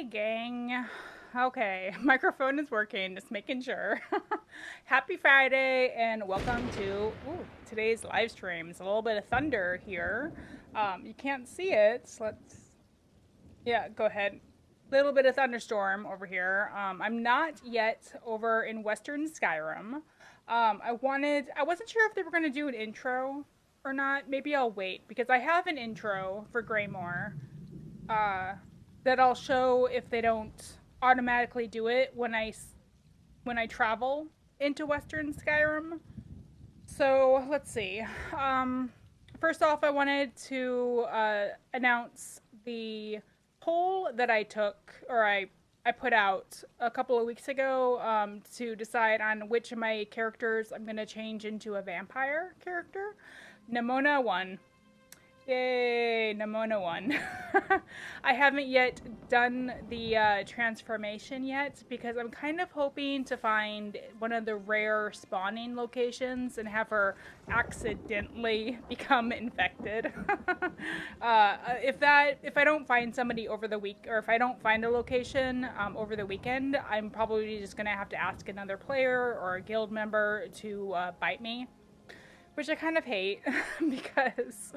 Hey, gang. Okay, microphone is working, just making sure. Happy Friday and welcome to today's live stream. It's a little bit of thunder here. You can't see it. So yeah, go ahead. Little bit of thunderstorm over here. I'm not yet over in Western Skyrim. I wasn't sure if they were going to do an intro or not. Maybe I'll wait because I have an intro for GREYMOOR uh, that I'll show if they don't automatically do it when I travel into Western Skyrim. So let's see. Um, First off, I wanted to announce the poll that I took or I put out a couple of weeks ago to decide on which of my characters I'm going to change into a vampire character. Nimona won. Yay, Nimona won. I haven't yet done the transformation yet because I'm kind of hoping to find one of the rare spawning locations and have her accidentally become infected. If I don't find somebody over the week, or if I don't find a location over the weekend, I'm probably just gonna have to ask another player or a guild member to bite me, which I kind of hate because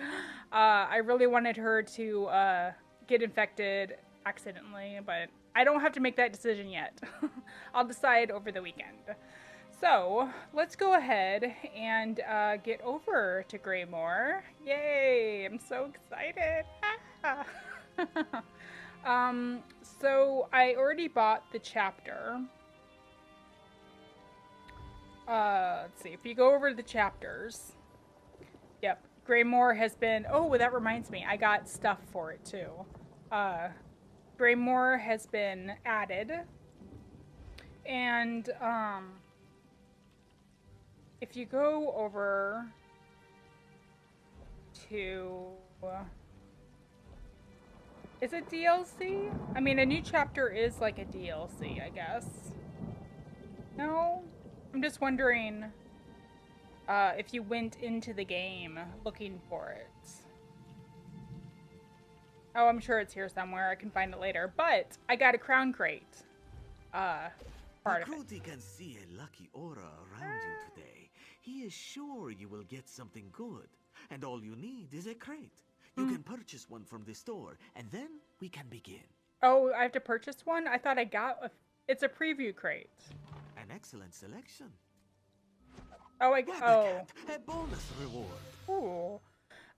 I really wanted her to get infected accidentally, but I don't have to make that decision yet. I'll decide over the weekend. So let's go ahead and get over to GREYMOOR. Yay! I'm so excited. So I already bought the chapter. Let's see. If you go over to the chapters, yep, GREYMOOR has been. Oh, well, that reminds me, I got stuff for it too. GREYMOOR has been added, and if you go over to, is it DLC? I mean, a new chapter is like a DLC, I guess. No, I'm just wondering if you went into the game looking for it. Oh, I'm sure it's here somewhere. I can find it later. But I got a crown crate. Part of it. Can see a lucky aura around you today. He is sure you will get something good. And all you need is a crate. You can purchase one from the store, and then we can begin. Oh, I have to purchase one? I thought I got a... It's a preview crate. An excellent selection. Oh, A bonus reward. Ooh.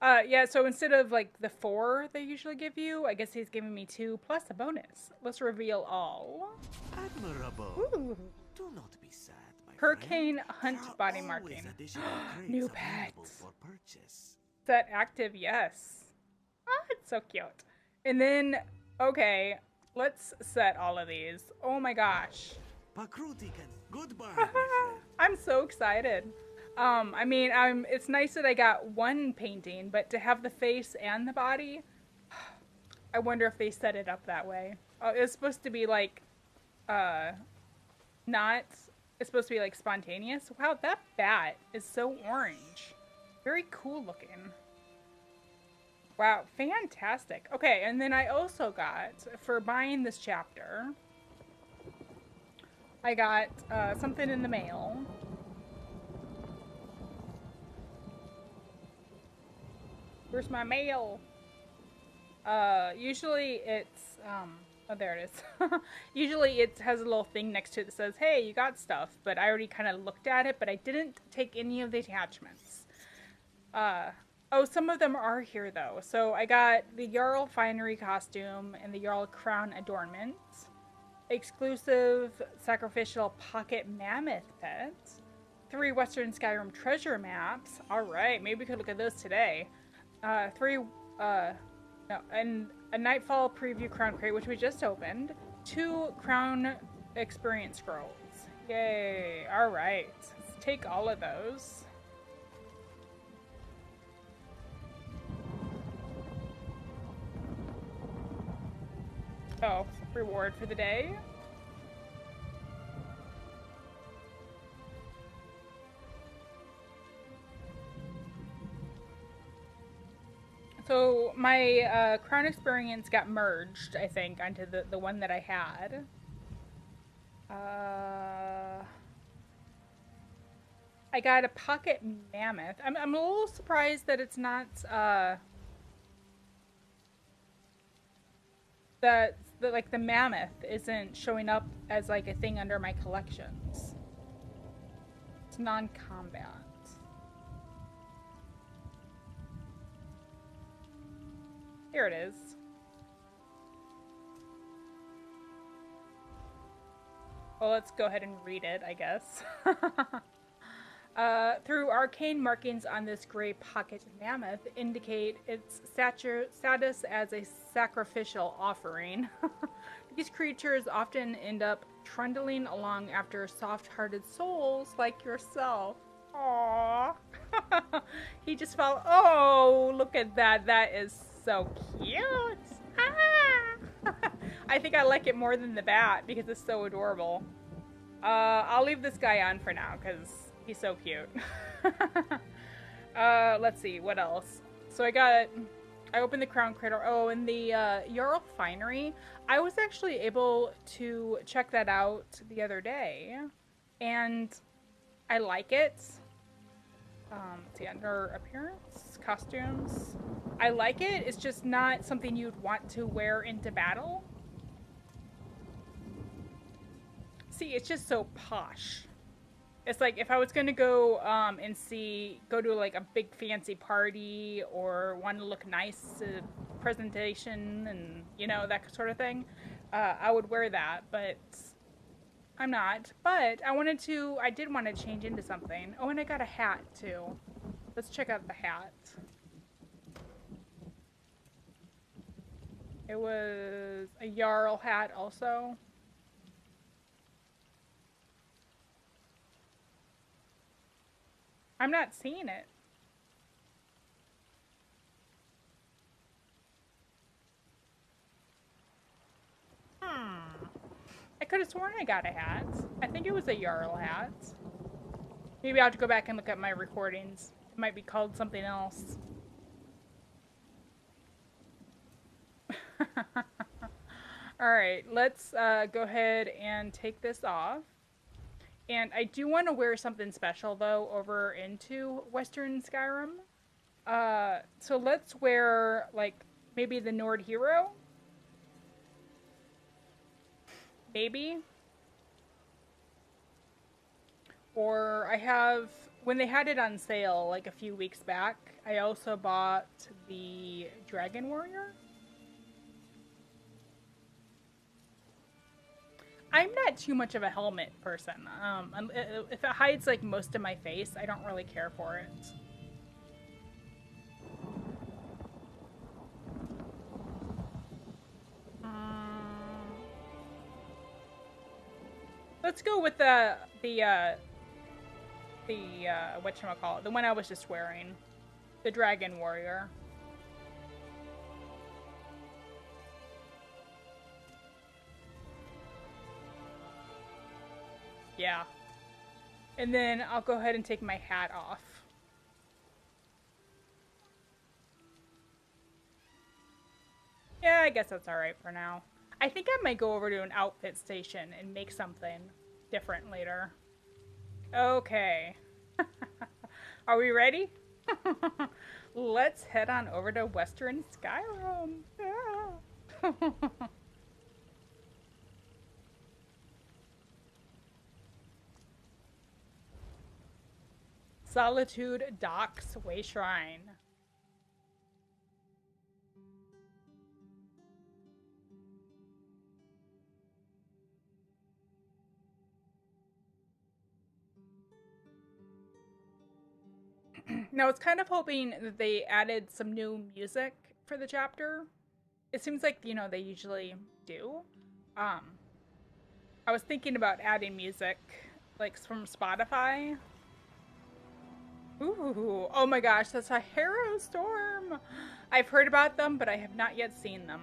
Yeah, so instead of like the 4 they usually give you, I guess he's giving me 2 plus a bonus. Let's reveal all. Admirable. Ooh. Do not be sad, my Hurricane friend. Hunt body marking. New pets. for purchase. Set active, yes. Ah, it's so cute. And then, okay, let's set all of these. Oh my gosh. Goodbye, my friend. I'm so excited. I mean, it's nice that I got one painting, but to have the face and the body, I wonder if they set it up that way. It's supposed to be like, not, it's supposed to be like spontaneous. Wow, that bat is so orange. Very cool looking. Wow, fantastic. Okay, and then I also got, for buying this chapter, I got something in the mail. Where's my mail? Usually it's, oh, there it is. Usually it has a little thing next to it that says, hey, you got stuff, but I already kind of looked at it, but I didn't take any of the attachments. Oh, some of them are here though. So I got the Jarl Finery costume and the Jarl Crown adornment. Exclusive sacrificial pocket mammoth pet. 3 Western Skyrim treasure maps. Alright, maybe we could look at those today. 3, no, and a Nightfall preview crown crate, which we just opened. 2 crown experience scrolls. Yay, alright. Let's take all of those. Oh, reward for the day. So my crown experience got merged, I think, onto the one that I had. Uh, I got a pocket mammoth. I'm a little surprised that it's not that like the mammoth isn't showing up as like a thing under my collections. It's non-combat. Here it is. Well, let's go ahead and read it, I guess. Through arcane markings on this gray pocket mammoth indicate its status as a sacrificial offering. These creatures often end up trundling along after soft-hearted souls like yourself. Aww. He just fell. Oh, look at that. That is so cute. Ah. I think I like it more than the bat because it's so adorable. I'll leave this guy on for now because he's so cute. Let's see, what else? So I opened the crown cradle. Oh, and the Jarl Finery. I was actually able to check that out the other day, and I like it. Let's see, under appearance, costumes. I like it. It's just not something you'd want to wear into battle. See, it's just so posh. It's like if I was gonna go and go to like a big fancy party or want to look nice, presentation, and you know that sort of thing, I would wear that. But I'm not. But I did want to change into something. Oh, and I got a hat too. Let's check out the hat. It was a Jarl hat also. I'm not seeing it. I could have sworn I got a hat. I think it was a Jarl hat. Maybe I'll have to go back and look at my recordings. It might be called something else. Alright, let's go ahead and take this off. And I do want to wear something special, though, over into Western Skyrim. So let's wear, like, maybe the Nord Hero? Maybe. Or when they had it on sale, like, a few weeks back, I also bought the Dragon Warrior. I'm not too much of a helmet person. If it hides like most of my face, I don't really care for it. Let's go with the whatchamacallit, the one I was just wearing, the Dragon Warrior. Yeah. And then I'll go ahead and take my hat off. Yeah, I guess that's alright for now. I think I might go over to an outfit station and make something different later. Okay. Are we ready? Let's head on over to Western Skyrim. Yeah. Solitude Docks Way Shrine. Now, it's kind of hoping that they added some new music for the chapter. It seems like, they usually do. Um, I was thinking about adding music, like from Spotify. Ooh, oh my gosh, that's a Harrow Storm. I've heard about them, but I have not yet seen them.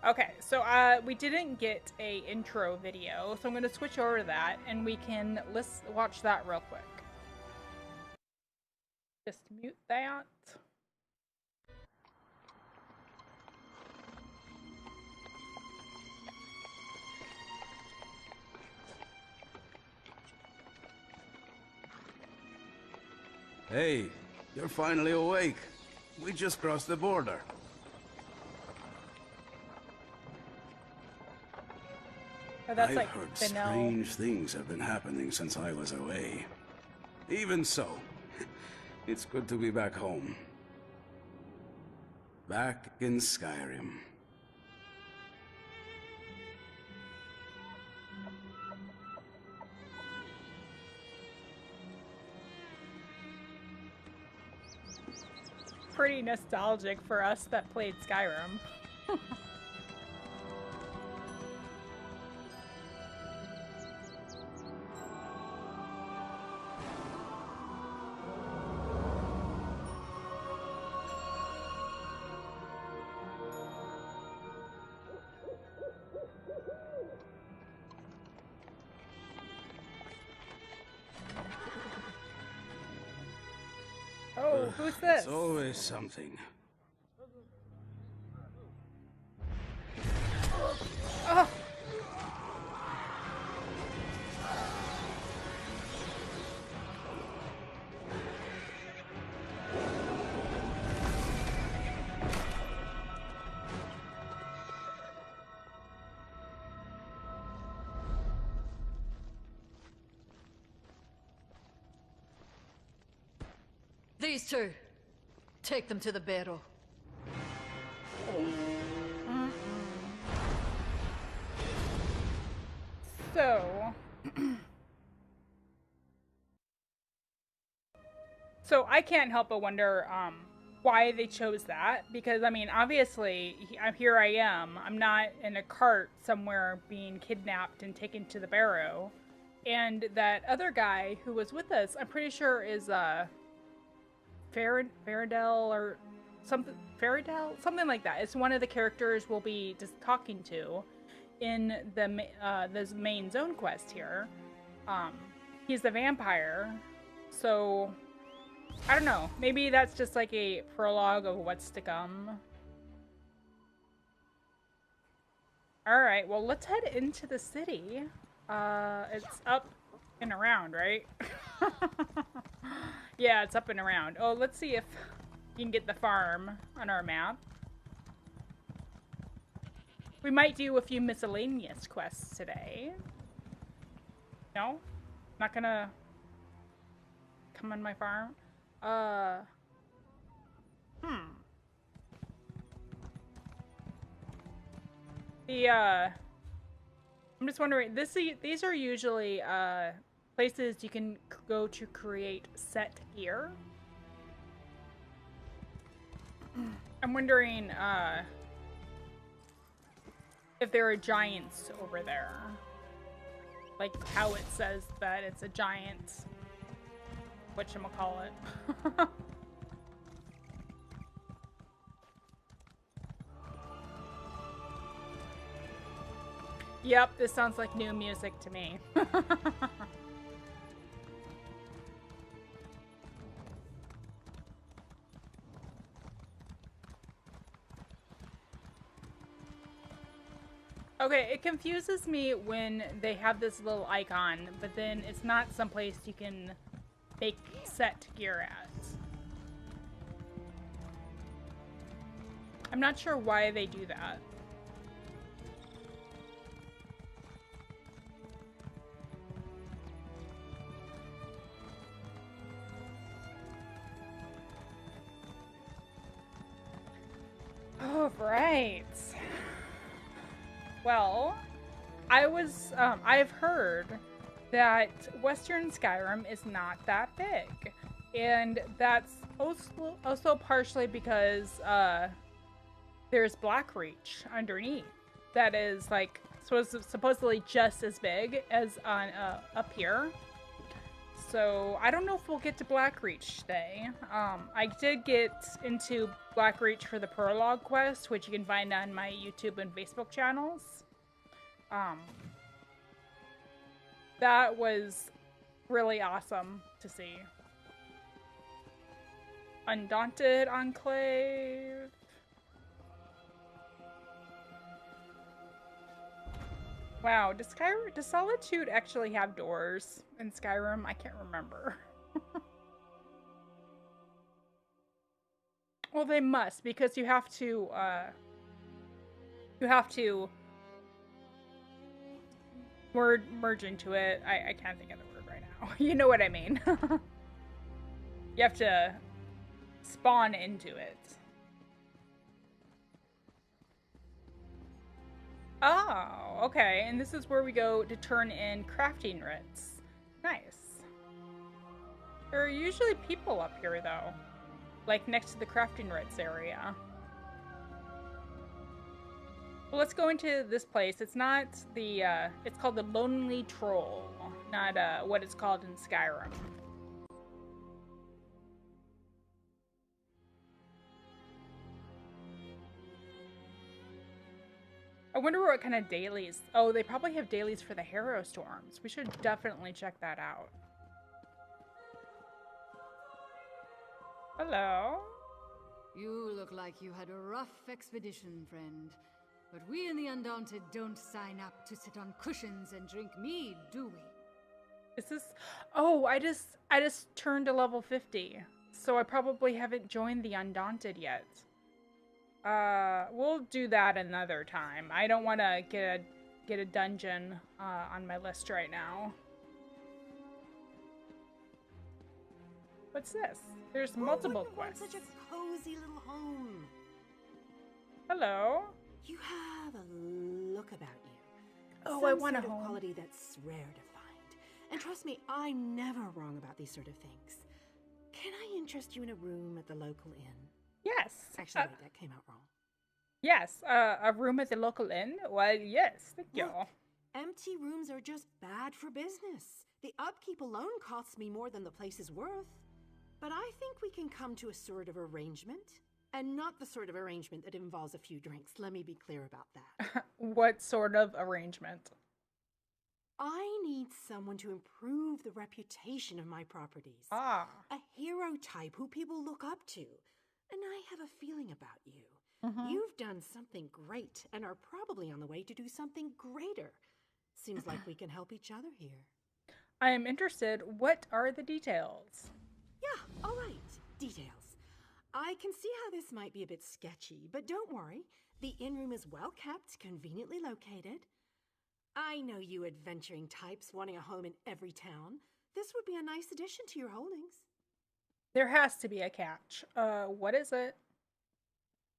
Okay, so we didn't get a intro video, so I'm going to switch over to that, and we can watch that real quick. Just mute that. Hey, you're finally awake. We just crossed the border. Oh, that's I've like heard vanilla. strange things have been happening since I was away. Even so, it's good to be back home. Back in Skyrim. Pretty nostalgic for us that played Skyrim. Oh, who's It's this? always something. Oh, These two. Take them to the barrow. so. So I can't help but wonder why they chose that. Because, I mean, obviously, here I am. I'm not in a cart somewhere being kidnapped and taken to the barrow. And that other guy who was with us, I'm pretty sure is Faradell or something. Faradell? Something like that. It's one of the characters we'll be just talking to in this main zone quest here. Um, he's the vampire. So I don't know. Maybe that's just like a prologue of what's to come. Alright, well, let's head into the city. It's up and around, right? Yeah, it's up and around. Oh, let's see if you can get the farm on our map. We might do a few miscellaneous quests today. No? Not gonna come on my farm? The, I'm just wondering, these are usually, places you can go to create set gear. I'm wondering, if there are giants over there. Like how it says that it's a giant, whatchamacallit. Yep, this sounds like new music to me. Okay, it confuses me when they have this little icon, but then it's not someplace you can make set gear at. I'm not sure why they do that. Oh, right. Well, I've heard that Western Skyrim is not that big. And that's also partially because, there's Blackreach underneath. That is, like, supposedly just as big as on, up here. So, I don't know if we'll get to Blackreach today. I did get into Blackreach for the prologue quest, which you can find on my YouTube and Facebook channels. That was really awesome to see. Undaunted Enclave. Wow, does Solitude actually have doors in Skyrim? I can't remember. Well, they must, because you have to, you have to merge into it. I can't think of the word right now. You know what I mean. You have to spawn into it. Oh, okay. And this is where we go to turn in crafting writs. Nice. There are usually people up here, though. Like next to the crafting writs area. Well, let's go into this place. It's not the, it's called the Lonely Troll, not what it's called in Skyrim. I wonder what kind of dailies. Oh, they probably have dailies for the Harrow Storms. We should definitely check that out. Hello. You look like you had a rough expedition, friend. But we in the Undaunted don't sign up to sit on cushions and drink mead, do we? Is this... Oh, I just turned to level 50. So I probably haven't joined the Undaunted yet. We'll do that another time. I don't want to get a dungeon on my list right now. What's this? There's multiple quests. Such a cozy little home. Hello. You have a look about you. Oh, I want a sort of home. quality that's rare to find. And trust me, I'm never wrong about these sort of things. Can I interest you in a room at the local inn? Yes. Actually, wait, that came out wrong. Yes, a room at the local inn? Well, yes, thank you. Look, empty rooms are just bad for business. The upkeep alone costs me more than the place is worth. But I think we can come to a sort of arrangement. And not the sort of arrangement that involves a few drinks. Let me be clear about that. What sort of arrangement? I need someone to improve the reputation of my properties. Ah. A hero type who people look up to. And I have a feeling about you. Mm-hmm. You've done something great and are probably on the way to do something greater. Seems like we can help each other here. I am interested. What are the details? Yeah, all right. Details. I can see how this might be a bit sketchy, but don't worry. The inn room is well kept, conveniently located. I know you adventuring types wanting a home in every town. This would be a nice addition to your holdings. There has to be a catch. What is it?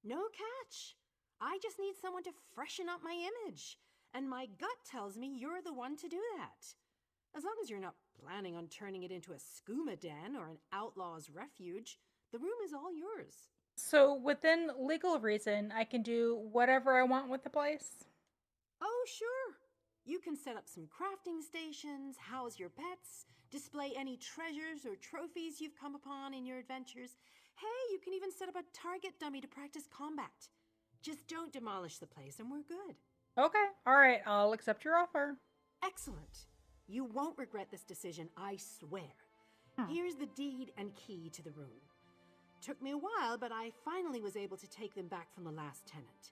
No catch. I just need someone to freshen up my image. And my gut tells me you're the one to do that. As long as you're not planning on turning it into a skooma den or an outlaw's refuge, the room is all yours. So, within legal reason, I can do whatever I want with the place? Oh, sure. You can set up some crafting stations, house your pets, display any treasures or trophies you've come upon in your adventures. Hey, you can even set up a target dummy to practice combat. Just don't demolish the place and we're good. Okay, alright, I'll accept your offer. Excellent. You won't regret this decision, I swear. Here's the deed and key to the room. Took me a while, but I finally was able to take them back from the last tenant.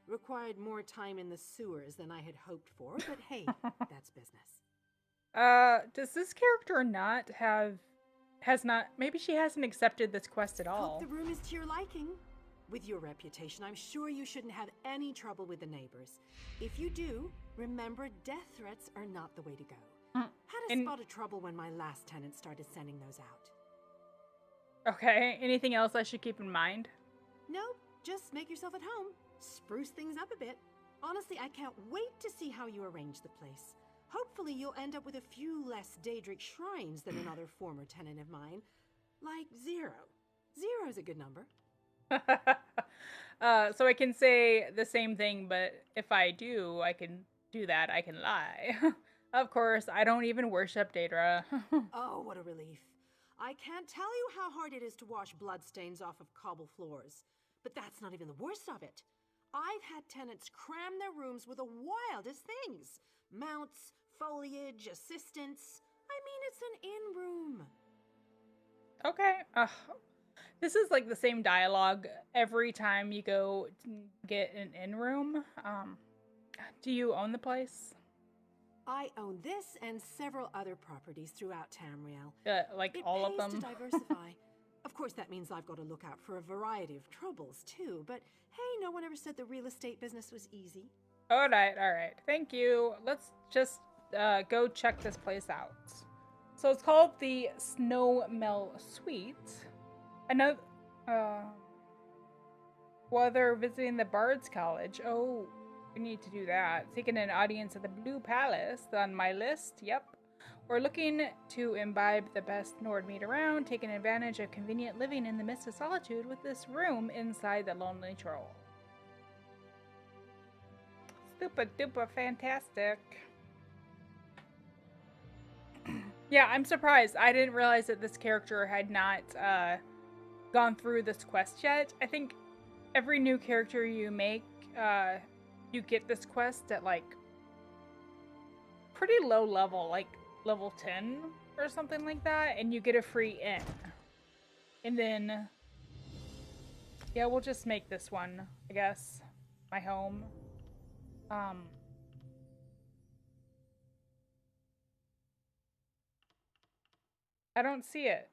Required more time in the sewers than I had hoped for, but hey, that's business. Does this character maybe she hasn't accepted this quest at all. Hope the room is to your liking. With your reputation, I'm sure you shouldn't have any trouble with the neighbors. If you do, remember death threats are not the way to go. Had a spot of trouble when my last tenant started sending those out. Okay, anything else I should keep in mind? Nope, just make yourself at home. Spruce things up a bit. Honestly, I can't wait to see how you arrange the place. Hopefully you'll end up with a few less Daedric shrines than another former tenant of mine. Like 0. 0's a good number. So I can say the same thing, but if I do, I can do that. I can lie. Of course, I don't even worship Daedra. Oh, what a relief. I can't tell you how hard it is to wash bloodstains off of cobble floors. But that's not even the worst of it. I've had tenants cram their rooms with the wildest things. Mounts, foliage, assistants. I mean, it's an inn room. Okay. This is like the same dialogue every time you go get an inn room. Do you own the place? I own this and several other properties throughout Tamriel. Like all of them? It pays to diversify. Of course, that means I've got to look out for a variety of troubles, too, but hey, no one ever said the real estate business was easy. Alright, alright. Thank you. Let's just go check this place out. So it's called the Snowmill Suite. Another, whether visiting the Bard's College. Oh, we need to do that. Taking an audience at the Blue Palace on my list. Yep. We're looking to imbibe the best Nord meat around, taking advantage of convenient living in the midst of solitude with this room inside the Lonely Troll. Super duper fantastic. Yeah, I'm surprised. I didn't realize that this character had not gone through this quest yet. I think every new character you make, you get this quest at like pretty low level, like level 10 or something like that, and you get a free inn. And then, yeah, we'll just make this one, I guess, my home. I don't see it.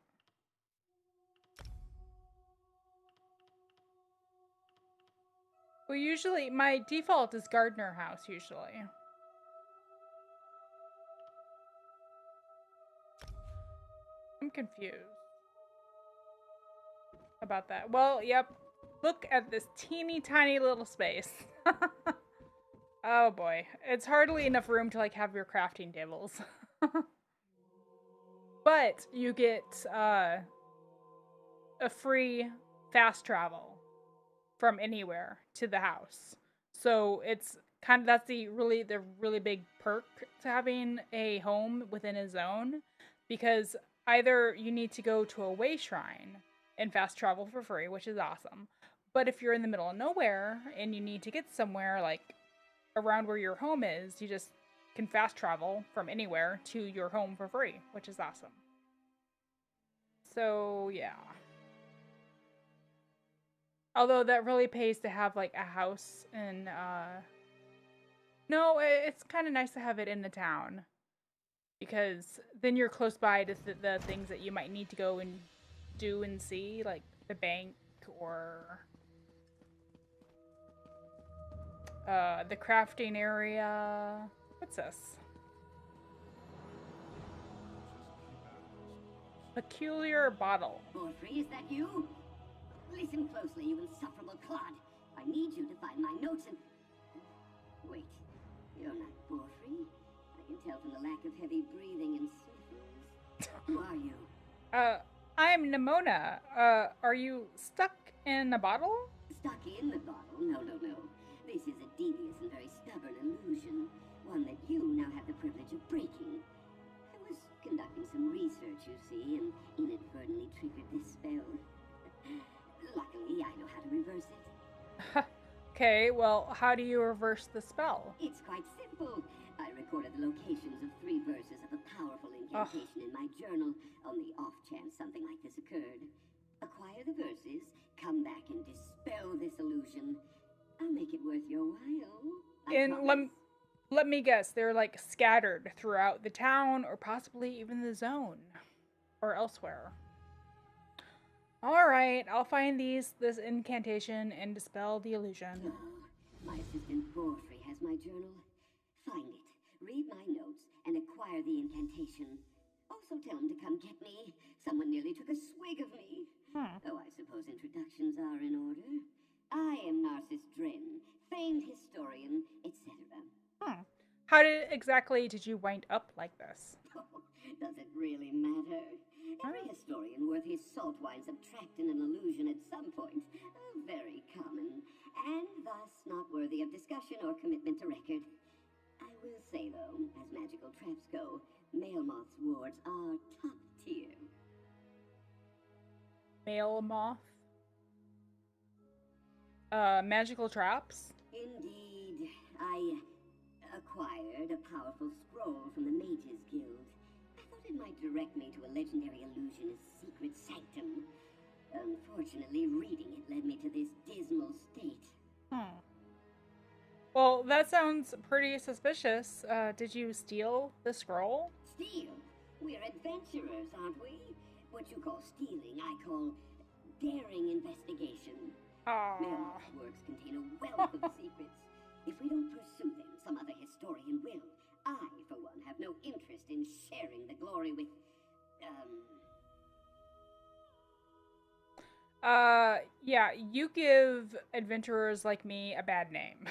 Well, usually, my default is Gardener House, usually. I'm confused about that. Well, yep. Look at this teeny tiny little space. Oh boy. It's hardly enough room to like have your crafting tables. But you get a free fast travel from anywhere to the house. So it's kind of, that's the really big perk to having a home within a zone, because either you need to go to a way shrine and fast travel for free, which is awesome. But if you're in the middle of nowhere and you need to get somewhere like around where your home is, you just can fast travel from anywhere to your home for free, which is awesome. So, yeah. Although that really pays to have like a house in, no, it's kind of nice to have it in the town, because then you're close by to the things that you might need to go and do and see, like the bank or the crafting area. What's this? Peculiar bottle. Borfrey, is that you? Listen closely, you insufferable clod. I need you to find my notes and... Wait, you're not Borfrey? I can tell from the lack of heavy breathing and sniffles. Who are you? I'm Nimona. Are you stuck in a bottle? Stuck in the bottle? No, no, no. This is a devious and very stubborn illusion. One that you now have the privilege of breaking. I was conducting some research, you see, and inadvertently triggered this spell. Luckily, I know how to reverse it. Okay, well, how do you reverse the spell? It's quite simple. I recorded the locations of 3 verses of a powerful incantation in my journal on the off chance something like this occurred. Acquire the verses, come back and dispel this illusion. I'll make it worth your while. And let me guess, they're like scattered throughout the town or possibly even the zone or elsewhere. All right, I'll find this incantation and dispel the illusion. Oh, my assistant Borfrey has my journal. Find it, read my notes, and acquire the incantation. Also tell him to come get me. Someone nearly took a swig of me. Oh, I suppose introductions are in order. I am Narcissus Dren, famed historian, etc. How exactly did you wind up like this? Does it really matter? Every historian worth his salt winds up trapped in an illusion at some point. Very common, and thus not worthy of discussion or commitment to record. I will say, though, as magical traps go, Male Moth's wards are top tier. Male moth? Magical traps? Indeed. I acquired a powerful scroll from the Mages Guild. I thought it might direct me to a legendary illusionist's secret sanctum. Unfortunately, reading it led me to this dismal state. Well, that sounds pretty suspicious. Did you steal the scroll? Steal? We're adventurers, aren't we? What you call stealing, I call daring investigation. Aww. Mailbox works contain a wealth of secrets. If we don't pursue them, some other historian will. I, for one, have no interest in sharing the glory with, Yeah, you give adventurers like me a bad name.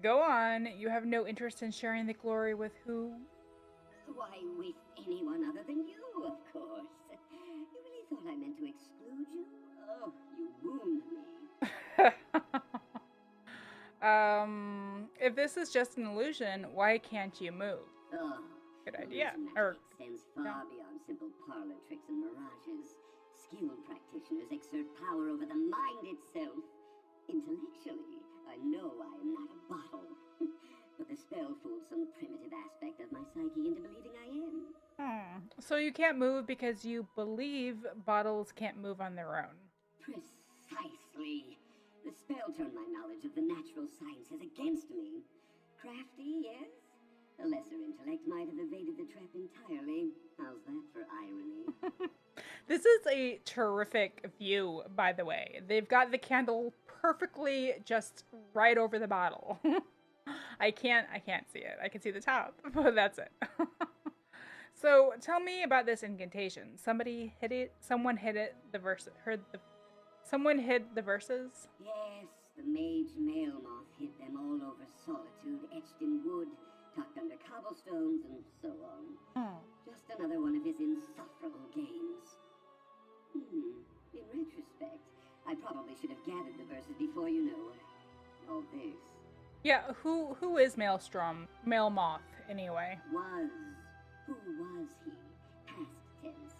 Go on, you have no interest in sharing the glory with who? Why, with anyone other than you, of course. You really thought I meant to exclude you? Oh, you wound me. If this is just an illusion, why can't you move? Oh, Good idea. illusion magic Or, extends far yeah. beyond simple parlor tricks and mirages. Skilled practitioners exert power over the mind itself. Intellectually, I know I am not a bottle. But the spell fooled some primitive aspect of my psyche into believing I am. So you can't move because you believe bottles can't move on their own. Precisely. The spell turned my knowledge of the natural sciences against me. Crafty, yes? A lesser intellect might have evaded the trap entirely. How's that for irony? This is a terrific view, by the way. They've got the candle perfectly just right over the bottle. I can't see it. I can see the top, but that's it. So tell me about this incantation. Someone hid it. Someone hid the verses. Yes, the mage mail moth hid them all over solitude, etched in wood, tucked under cobblestones, and so on. Just another one of his insufferable games. In retrospect, I probably should have gathered the verses before all this. Yeah, who is Maelstrom? Mailmoth, anyway. Who was he? Past tense.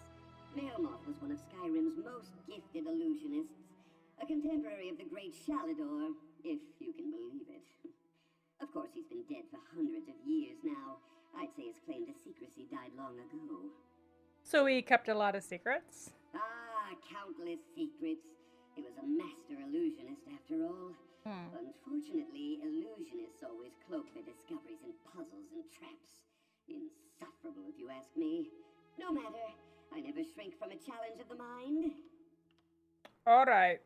Mailmoth was one of Skyrim's most gifted illusionists. A contemporary of the great Shalador, if you can believe it. Of course, he's been dead for hundreds of years now. I'd say his claim to secrecy died long ago. So he kept a lot of secrets? Countless secrets. He was a master illusionist, after all. Unfortunately, illusionists always cloak their discoveries in puzzles and traps. Insufferable, if you ask me. No matter. I never shrink from a challenge of the mind. Alright.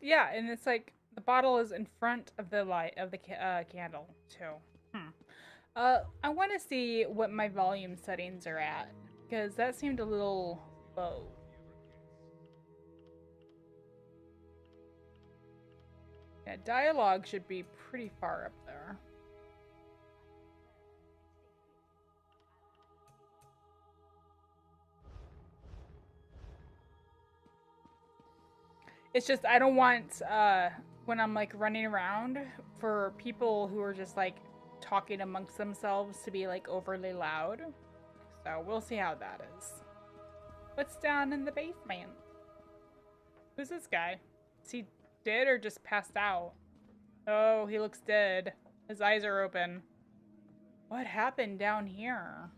Yeah, and it's like the bottle is in front of the light of the candle, too. I want to see what my volume settings are at, because that seemed a little low. Yeah, dialogue should be pretty far up there. It's just, I don't want, when I'm like running around, for people who are just like talking amongst themselves to be like overly loud. So we'll see how that is. What's down in the basement? Who's this guy? Is he dead or just passed out? Oh, he looks dead. His eyes are open. What happened down here?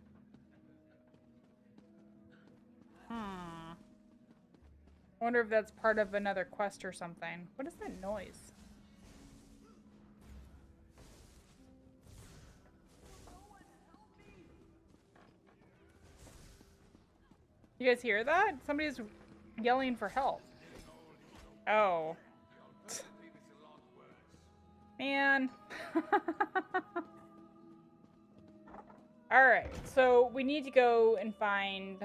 I wonder if that's part of another quest or something. What is that noise? You guys hear that? Somebody's yelling for help. Oh. Man. Alright, so we need to go and find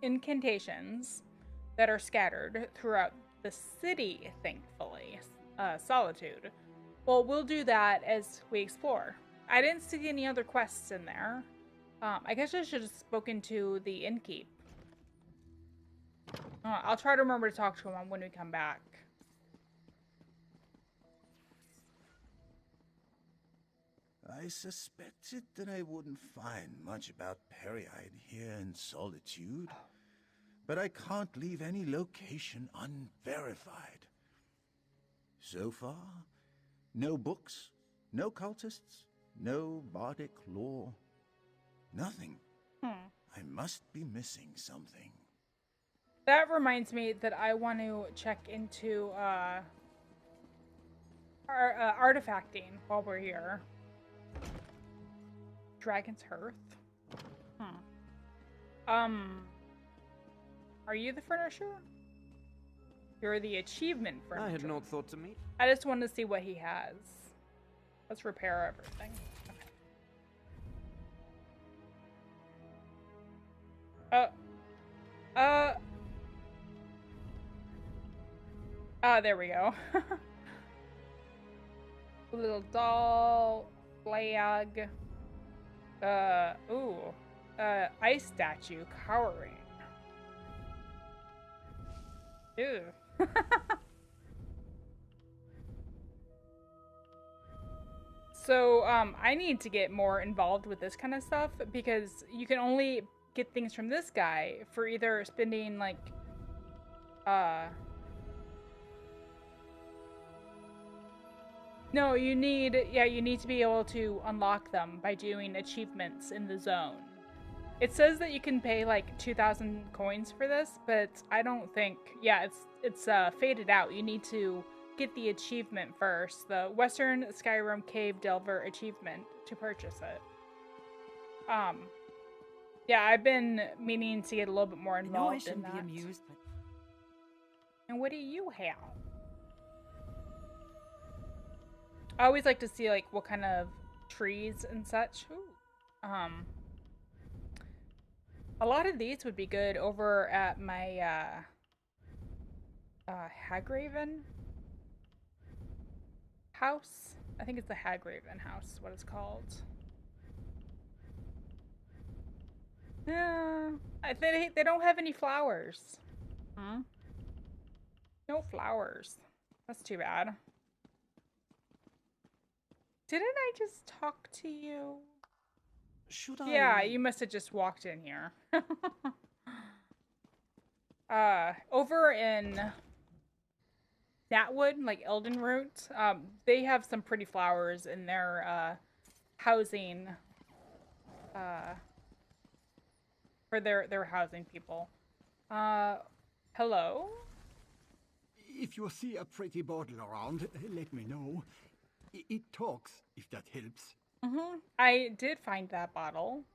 incantations that are scattered throughout the city, thankfully. Solitude. Well, we'll do that as we explore. I didn't see any other quests in there. I guess I should have spoken to the innkeep. I'll try to remember to talk to him when we come back. I suspected that I wouldn't find much about Pereide here in Solitude, but I can't leave any location unverified. So far, no books, no cultists, no bardic lore, nothing. I must be missing something. That reminds me that I want to check into artifacting while we're here. Dragon's Hearth. Um, are you the furnisher? You're the achievement furniture. I had not thought to meet. I just want to see what he has. Let's repair everything. Okay. There we go. Little doll, flag. Ice statue cowering. Ew. So, I need to get more involved with this kind of stuff because you can only get things from this guy for either spending, like, no, you need to be able to unlock them by doing achievements in the zone. It says that you can pay like 2,000 coins for this, but I don't think, yeah, it's faded out. You need to get the achievement first, the Western Skyrim Cave Delver achievement to purchase it. Yeah, I've been meaning to get a little bit more involved in that. Be amused, but... And what do you have? I always like to see like what kind of trees and such. Ooh. A lot of these would be good over at my Hagraven house. I think it's the Hagraven house, what it's called. Yeah, they don't have any flowers. Hmm? No flowers. That's too bad. Didn't I just talk to you? Should I? Yeah, you must have just walked in here. Over in Natwood, like Eldenroot, they have some pretty flowers in their housing for their housing people. Hello? If you see a pretty bottle around, let me know. It talks, if that helps. Mm-hmm. I did find that bottle.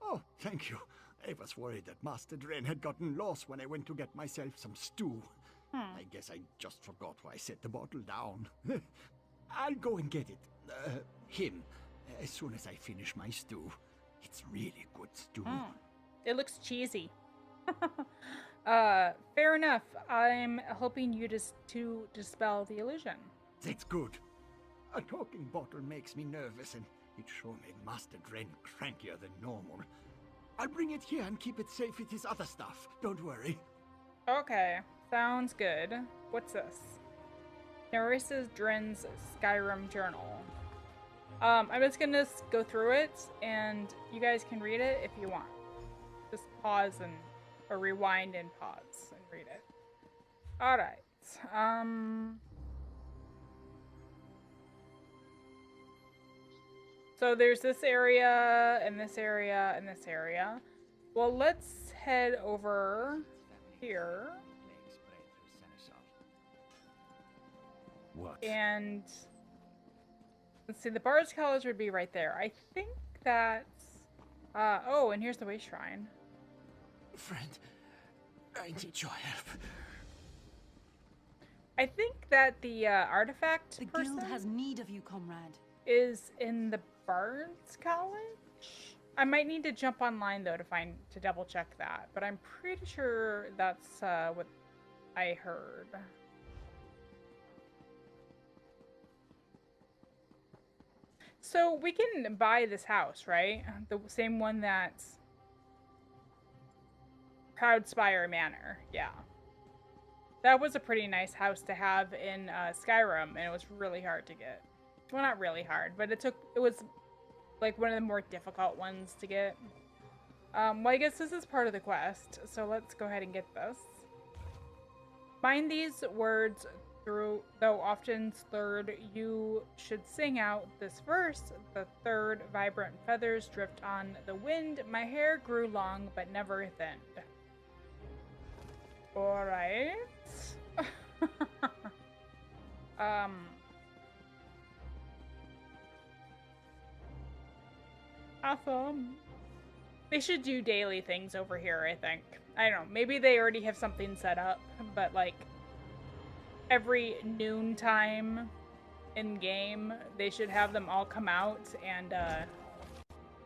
Oh, thank you. I was worried that Master Dren had gotten lost when I went to get myself some stew. I guess I just forgot why I set the bottle down. I'll go and get it. Him. As soon as I finish my stew. It's really good stew. It looks cheesy. Fair enough. I'm helping you to dispel the illusion. That's good. A talking bottle makes me nervous, and it sure made Master Dren crankier than normal. I'll bring it here and keep it safe with his other stuff. Don't worry. Okay, sounds good. What's this? Nerissa Dren's Skyrim Journal. I'm just gonna go through it, and you guys can read it if you want. Just pause or rewind and pause and read it. All right. So there's this area, and this area, and this area. Well, let's head over here. What? And let's see, the Bard's College would be right there. I think that's... oh, and here's the Way Shrine. Friend, I need your help. I think that the artifact The person guild has need of you, comrade. is in the Bard's College. I might need to jump online though to double check that, but I'm pretty sure that's what I heard. So we can buy this house, right? The same one that's Proudspire Manor. Yeah. That was a pretty nice house to have in Skyrim, and it was really hard to get. Well, not really hard, but it was like one of the more difficult ones to get. Well, I guess this is part of the quest, so let's go ahead and get this. Find these words through, though often slurred, you should sing out this verse. The third, vibrant feathers drift on the wind. My hair grew long, but never thinned. Alright. Awesome. They should do daily things over here, I think. I don't know. Maybe they already have something set up, but like every noon time in game, they should have them all come out and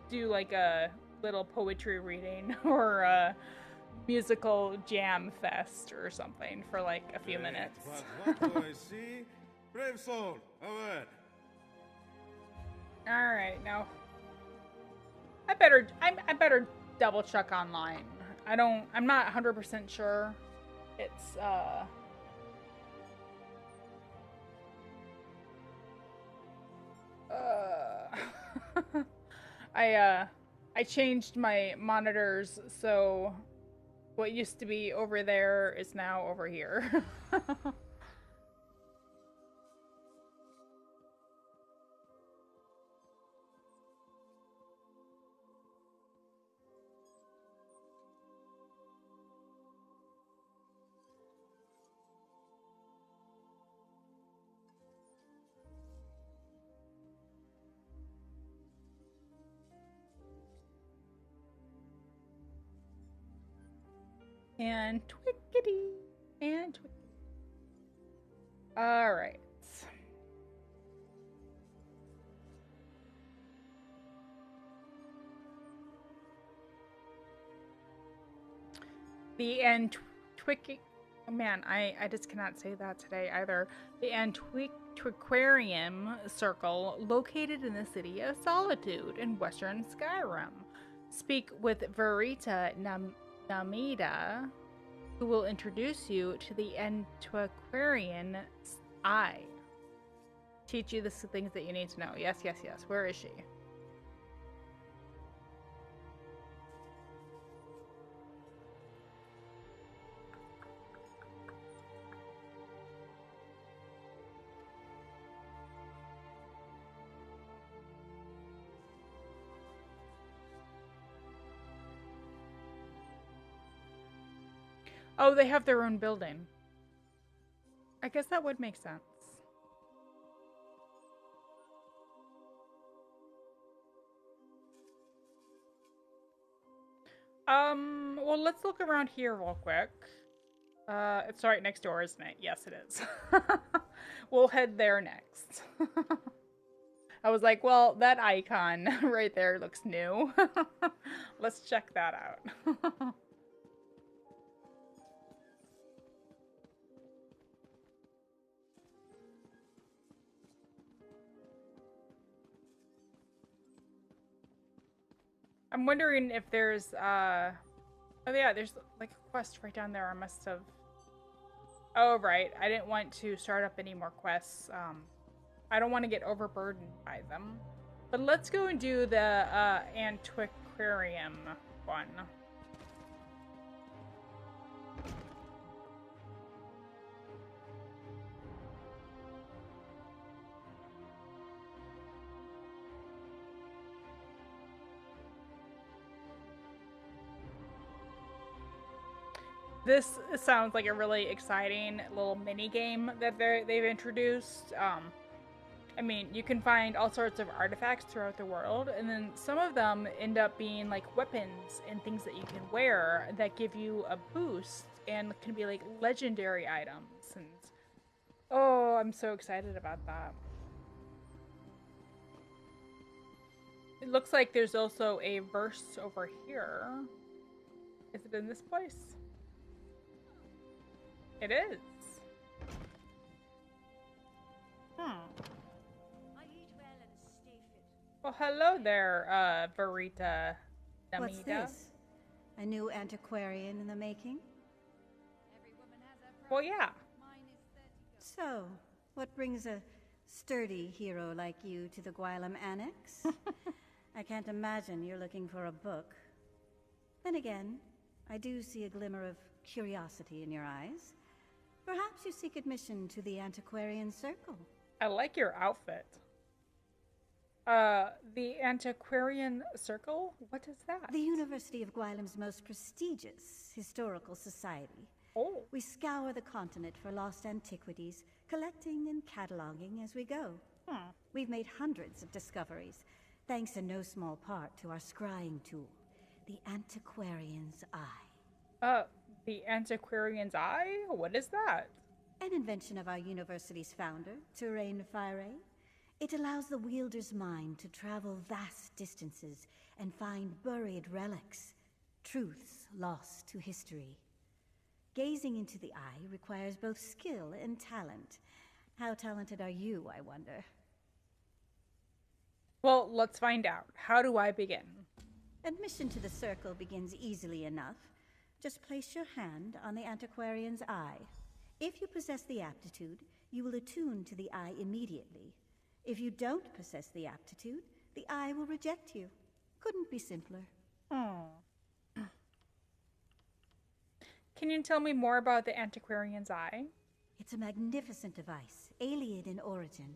do like a little poetry reading or a musical jam fest or something for like a few minutes. But what do I see? Brave soul, away. All right, now I better double check online. I'm not 100% sure. It's I changed my monitors, so what used to be over there is now over here. And twickety and twickety. All right. The Antiquarian. Oh man, I just cannot say that today either. The Antiquarian Circle, located in the city of Solitude in western Skyrim. Speak with Verita Namida, who will introduce you to the Antiquarian Eye. Teach you the things that you need to know. Yes, yes, yes. Where is she? Oh, they have their own building. I guess that would make sense. Well, let's look around here real quick. It's right next door, isn't it? Yes, it is. We'll head there next. I was like, well, that icon right there looks new. Let's check that out. I'm wondering if there's, oh yeah, there's like a quest right down there. I must have, oh right, I didn't want to start up any more quests. I don't want to get overburdened by them. But let's go and do the, Antiquarian one. This sounds like a really exciting little mini game that they've introduced. I mean, you can find all sorts of artifacts throughout the world, and then some of them end up being like weapons and things that you can wear that give you a boost and can be like legendary items. And oh, I'm so excited about that. It looks like there's also a verse over here. Is it in this place? It is. Well, hello there, Verita Namida. What's this? A new antiquarian in the making? Well, yeah. So, what brings a sturdy hero like you to the Gwylem Annex? I can't imagine you're looking for a book. Then again, I do see a glimmer of curiosity in your eyes. Perhaps you seek admission to the Antiquarian Circle. I like your outfit. The Antiquarian Circle? What is that? The University of Gwylem's most prestigious historical society. Oh. We scour the continent for lost antiquities, collecting and cataloging as we go. We've made hundreds of discoveries, thanks in no small part to our scrying tool. the antiquarian's eye. The antiquarian's eye? What is that? An invention of our university's founder, Terrain Fire. It allows the wielder's mind to travel vast distances and find buried relics, truths lost to history. Gazing into the eye requires both skill and talent. How talented are you, I wonder? Well, let's find out. How do I begin? Admission to the circle begins easily enough. Just place your hand on the antiquarian's eye. If you possess the aptitude, you will attune to the eye immediately. If you don't possess the aptitude, the eye will reject you. Couldn't be simpler. Oh. Can you tell me more about the antiquarian's eye? It's a magnificent device, alien in origin.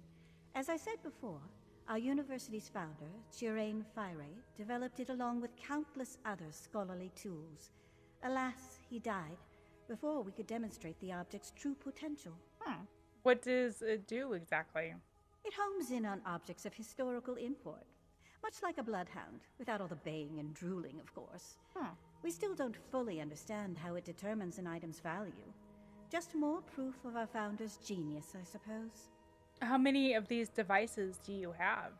As I said before, our university's founder, Geraint Fire, developed it along with countless other scholarly tools. Alas, he died before we could demonstrate the object's true potential. What does it do exactly? It homes in on objects of historical import, much like a bloodhound, without all the baying and drooling, of course. We still don't fully understand how it determines an item's value. Just more proof of our founder's genius, I suppose. How many of these devices do you have?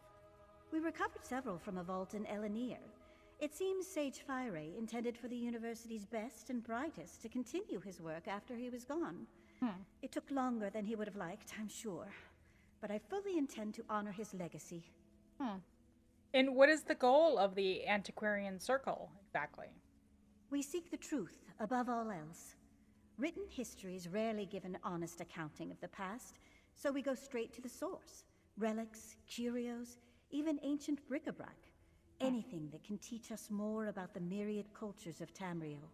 We recovered several from a vault in Elenir. It seems Sage Fire intended for the university's best and brightest to continue his work after he was gone. It took longer than he would have liked, I'm sure. But I fully intend to honor his legacy. And what is the goal of the Antiquarian Circle, exactly? We seek the truth above all else. Written histories rarely give an honest accounting of the past, so we go straight to the source. Relics, curios, even ancient bric-a-brac. Anything that can teach us more about the myriad cultures of Tamriel.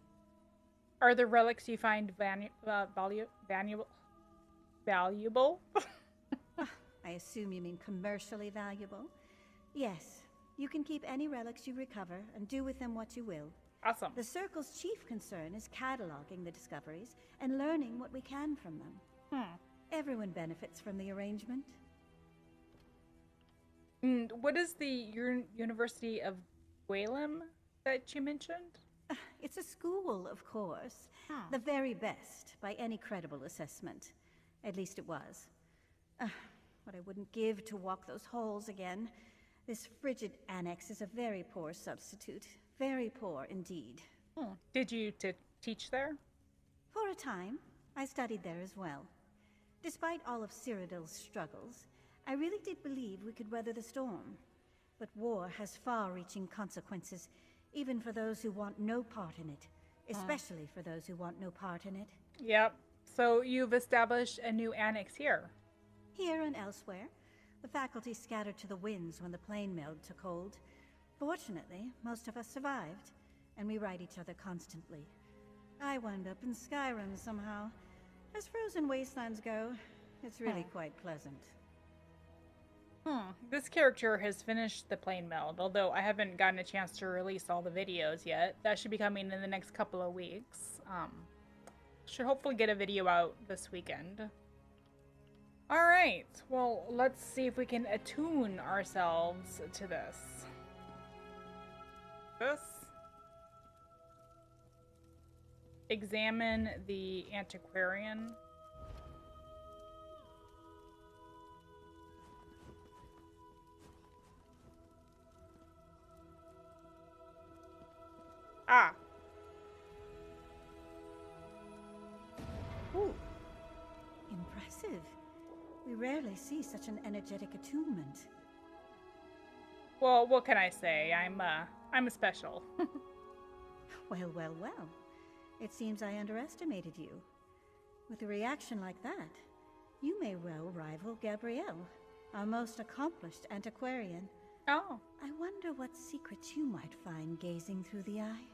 Are the relics you find valuable? I assume you mean commercially valuable? Yes, you can keep any relics you recover and do with them what you will. Awesome. The Circle's chief concern is cataloging the discoveries and learning what we can from them. Everyone benefits from the arrangement. And what is the University of Gwalem that you mentioned? It's a school, of course. The very best, by any credible assessment. At least it was. What I wouldn't give to walk those halls again. This frigid annex is a very poor substitute. Very poor indeed. Did you teach there? For a time. I studied there as well. Despite all of Cyrodiil's struggles, I really did believe we could weather the storm. But war has far-reaching consequences, even for those who want no part in it. Especially for those who want no part in it. Yep. So you've established a new annex here. Here and elsewhere. The faculty scattered to the winds when the plane meld took hold. Fortunately, most of us survived, and we write each other constantly. I wound up in Skyrim somehow. As frozen wastelands go, it's really quite pleasant. This character has finished the plane meld, although I haven't gotten a chance to release all the videos yet. That should be coming in the next couple of weeks. Should hopefully get a video out this weekend. Alright, well, let's see if we can attune ourselves to this. Examine the antiquarian. Ooh. Impressive. We rarely see such an energetic attunement. Well, what can I say? I'm special. Well, well, well. It seems I underestimated you. With a reaction like that, you may well rival Gabrielle, our most accomplished antiquarian. Oh. I wonder what secrets you might find gazing through the eye.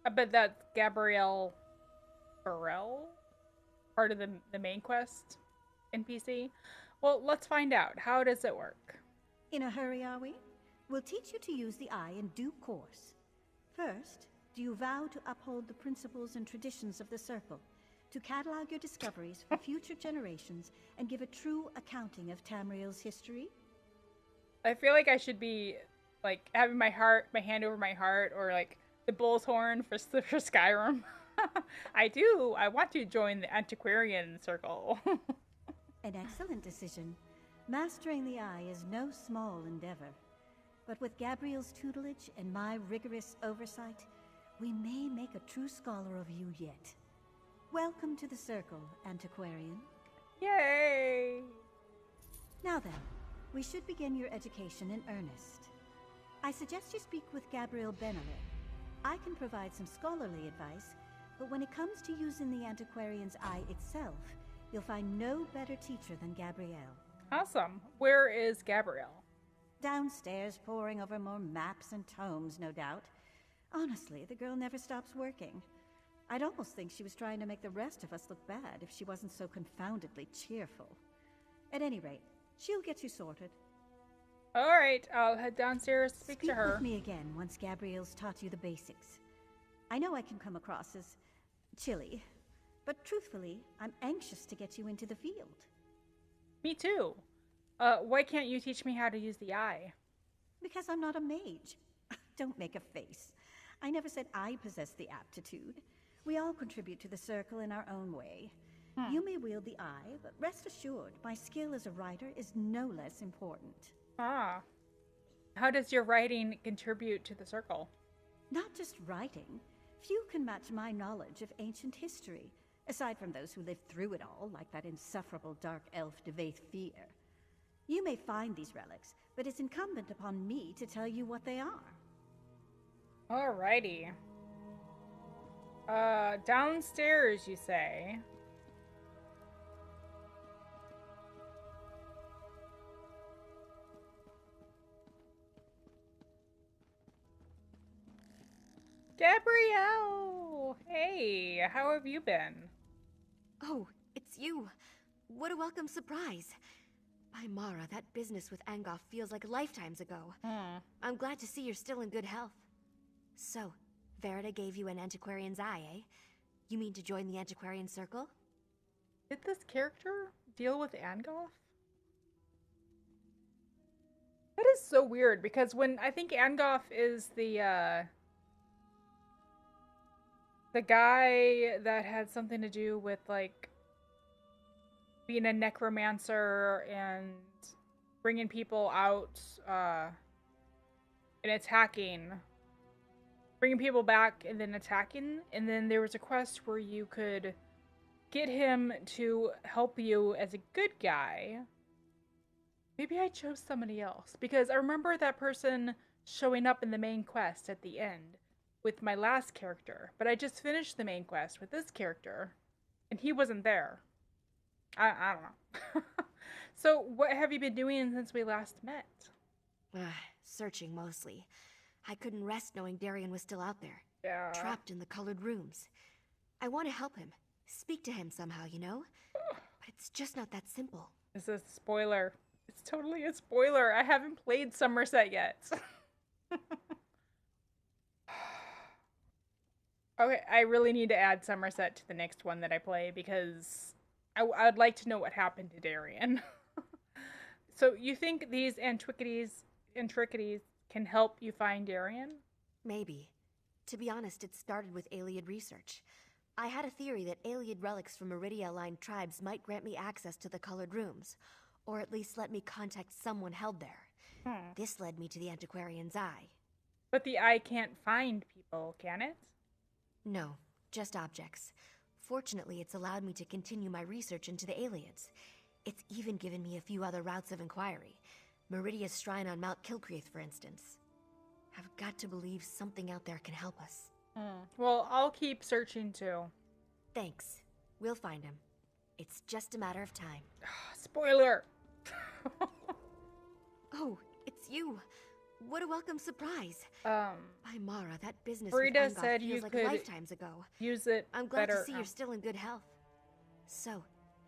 I bet that's Gabrielle Burrell? Part of the main quest NPC? Well, let's find out. How does it work? In a hurry, are we? We'll teach you to use the eye in due course. First, do you vow to uphold the principles and traditions of the Circle, to catalog your discoveries for future generations, and give a true accounting of Tamriel's history? I feel like I should be, like, having my hand over my heart, or, like, the The bull's horn for Skyrim. I do. I want to join the antiquarian circle. An excellent decision. Mastering the eye is no small endeavor. But with Gabriel's tutelage and my rigorous oversight, we may make a true scholar of you yet. Welcome to the circle, antiquarian. Yay! Now then, we should begin your education in earnest. I suggest you speak with Gabriel Benele. I can provide some scholarly advice, but when it comes to using the antiquarian's eye itself, you'll find no better teacher than Gabrielle. Awesome. Where is Gabrielle? Downstairs, poring over more maps and tomes, no doubt. Honestly, the girl never stops working. I'd almost think she was trying to make the rest of us look bad if she wasn't so confoundedly cheerful. At any rate, she'll get you sorted. All right, I'll head downstairs, speak to her. Speak with me again once Gabrielle's taught you the basics. I know I can come across as chilly, but truthfully, I'm anxious to get you into the field. Me too. Why can't you teach me how to use the eye? Because I'm not a mage. Don't make a face. I never said I possess the aptitude. We all contribute to the circle in our own way. You may wield the eye, but rest assured, my skill as a writer is no less important. Ah. How does your writing contribute to the circle? Not just writing. Few can match my knowledge of ancient history, aside from those who lived through it all, like that insufferable dark elf Devaith Fear. You may find these relics, but it's incumbent upon me to tell you what they are. Alrighty. Downstairs, you say? Gabrielle! Hey, how have you been? Oh, it's you. What a welcome surprise. By Mara, that business with Angoff feels like lifetimes ago. I'm glad to see you're still in good health. So, Verita gave you an antiquarian's eye, eh? You mean to join the antiquarian circle? Did this character deal with Angoff? That is so weird, because when I think Angoff is the guy that had something to do with, like, being a necromancer and bringing people out, and attacking. Bringing people back and then attacking. And then there was a quest where you could get him to help you as a good guy. Maybe I chose somebody else, because I remember that person showing up in the main quest at the end with my last character, but I just finished the main quest with this character and he wasn't there. I don't know. So what have you been doing since we last met? Searching mostly. I couldn't rest knowing Darian was still out there. Yeah. Trapped in the colored rooms. I want to help him. Speak to him somehow, you know? But it's just not that simple. This is a spoiler. It's totally a spoiler. I haven't played Somerset yet. Okay, I really need to add Somerset to the next one that I play, because I'd like to know what happened to Darian. So you think these antiquities can help you find Darian? Maybe. To be honest, it started with Ayleid research. I had a theory that Ayleid relics from Meridia-aligned tribes might grant me access to the colored rooms, or at least let me contact someone held there. This led me to the antiquarian's eye. But the eye can't find people, can it? No, just objects. Fortunately, it's allowed me to continue my research into the Ayleids. It's even given me a few other routes of inquiry. Meridia's shrine on Mount Kilcreath, for instance. I've got to believe something out there can help us. Well, I'll keep searching too. Thanks. We'll find him. It's just a matter of time. Spoiler! Oh, it's you. What a welcome surprise. By Mara, that business Verita with Angoff said feels you like could lifetimes ago. Use it I'm glad better. to see you're still in good health. So,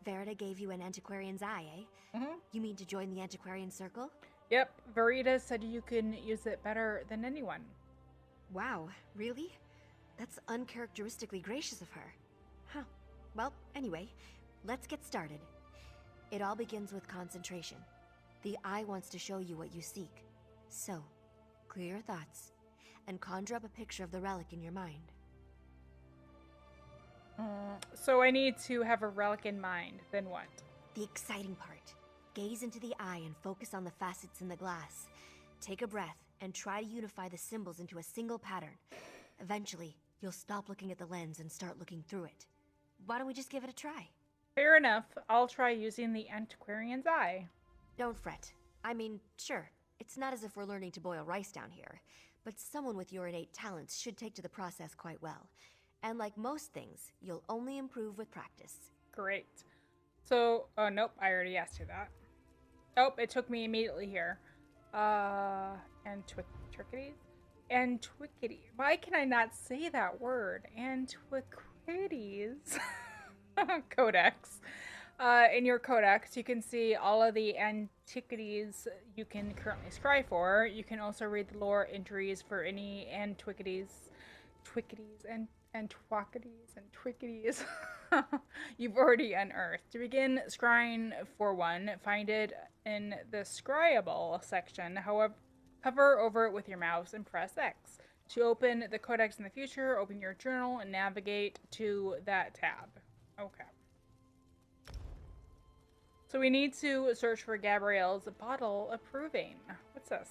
Verita gave you an antiquarian's eye, eh? You mean to join the antiquarian circle? Yep, Verita said you can use it better than anyone. Wow, really? That's uncharacteristically gracious of her. Huh. Well, anyway, let's get started. It all begins with concentration. The eye wants to show you what you seek. So, clear your thoughts. and conjure up a picture of the relic in your mind. So I need to have a relic in mind. Then what? The exciting part. Gaze into the eye and focus on the facets in the glass. Take a breath and try to unify the symbols into a single pattern. Eventually, you'll stop looking at the lens and start looking through it. Why don't we just give it a try? Fair enough. I'll try using the antiquarian's eye. Don't fret. I mean, sure, it's not as if we're learning to boil rice down here, but someone with your innate talents should take to the process quite well. And like most things, you'll only improve with practice. Great. So, oh, nope, I already asked you that. Oh, it took me immediately here. Antiquities? Antiquity. Why can I not say that word? Antiquities. Codex. In your codex, you can see all of the antiquities you can currently scry for. You can also read the lore entries for any antiquities, antiquities you've already unearthed. To begin scrying for one, find it in the scryable section. However, hover over it with your mouse and press X. To open the codex in the future, open your journal and navigate to that tab. Okay. So we need to search for Gabrielle's bottle of proving. What's this?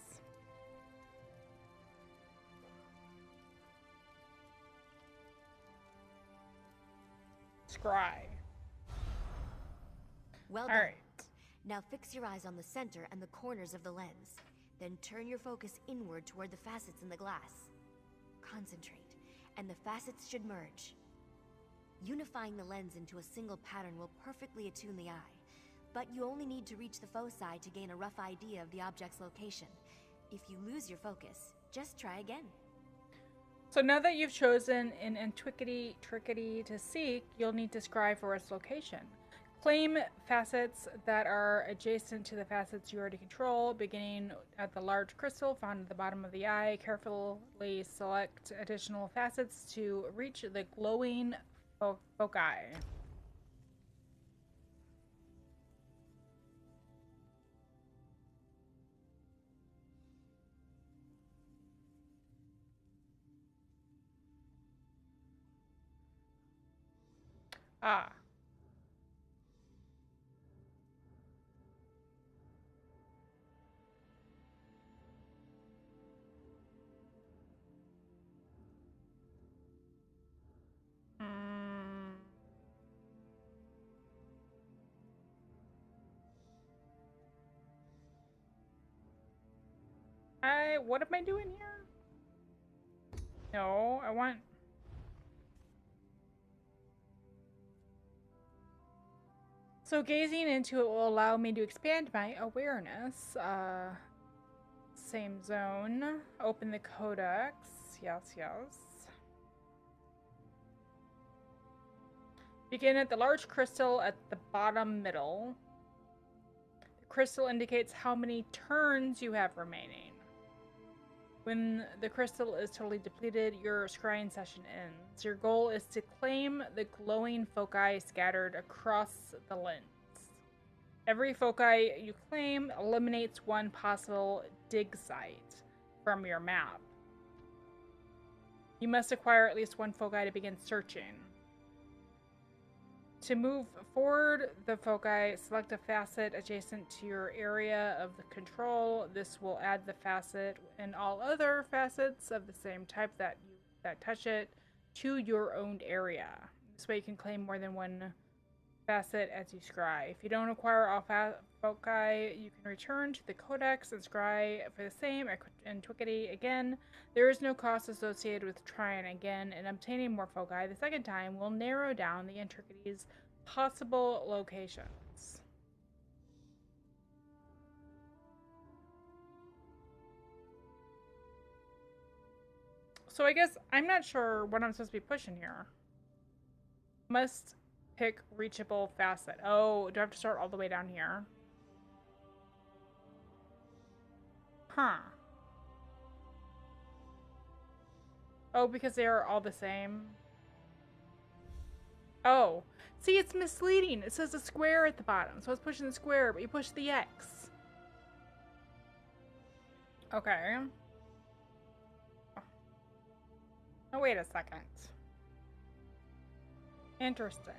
Scry. Well done. All right. Now fix your eyes on the center and the corners of the lens. Then turn your focus inward toward the facets in the glass. Concentrate, and the facets should merge. Unifying the lens into a single pattern will perfectly attune the eye, but you only need to reach the foci to gain a rough idea of the object's location. If you lose your focus, just try again. So now that you've chosen an antiquity to seek, you'll need to scry for its location. Claim facets that are adjacent to the facets you already control, beginning at the large crystal found at the bottom of the eye. Carefully select additional facets to reach the glowing foci. Ah. What am I doing here? No, I want... So gazing into it will allow me to expand my awareness. Same zone. Open the codex. Yes, yes. Begin at the large crystal at the bottom middle. The crystal indicates how many turns you have remaining. When the crystal is totally depleted, your scrying session ends. Your goal is to claim the glowing foci scattered across the lens. Every foci you claim eliminates one possible dig site from your map. You must acquire at least one foci to begin searching. To move forward the foci, select a facet adjacent to your area of the control. This will add the facet and all other facets of the same type that touch it to your owned area. This way you can claim more than one facet as you scry. If you don't acquire all foci, you can return to the codex and scry for the same antiquity again. There is no cost associated with trying again, and obtaining more foci the second time will narrow down the antiquity's possible locations. So I guess I'm not sure what I'm supposed to be pushing here. Must pick reachable facet. Oh, do I have to start all the way down here? Huh. Oh, because they are all the same. Oh. See, it's misleading. It says a square at the bottom. So I was pushing the square, but you push the X. Okay. Oh, wait a second. Interesting.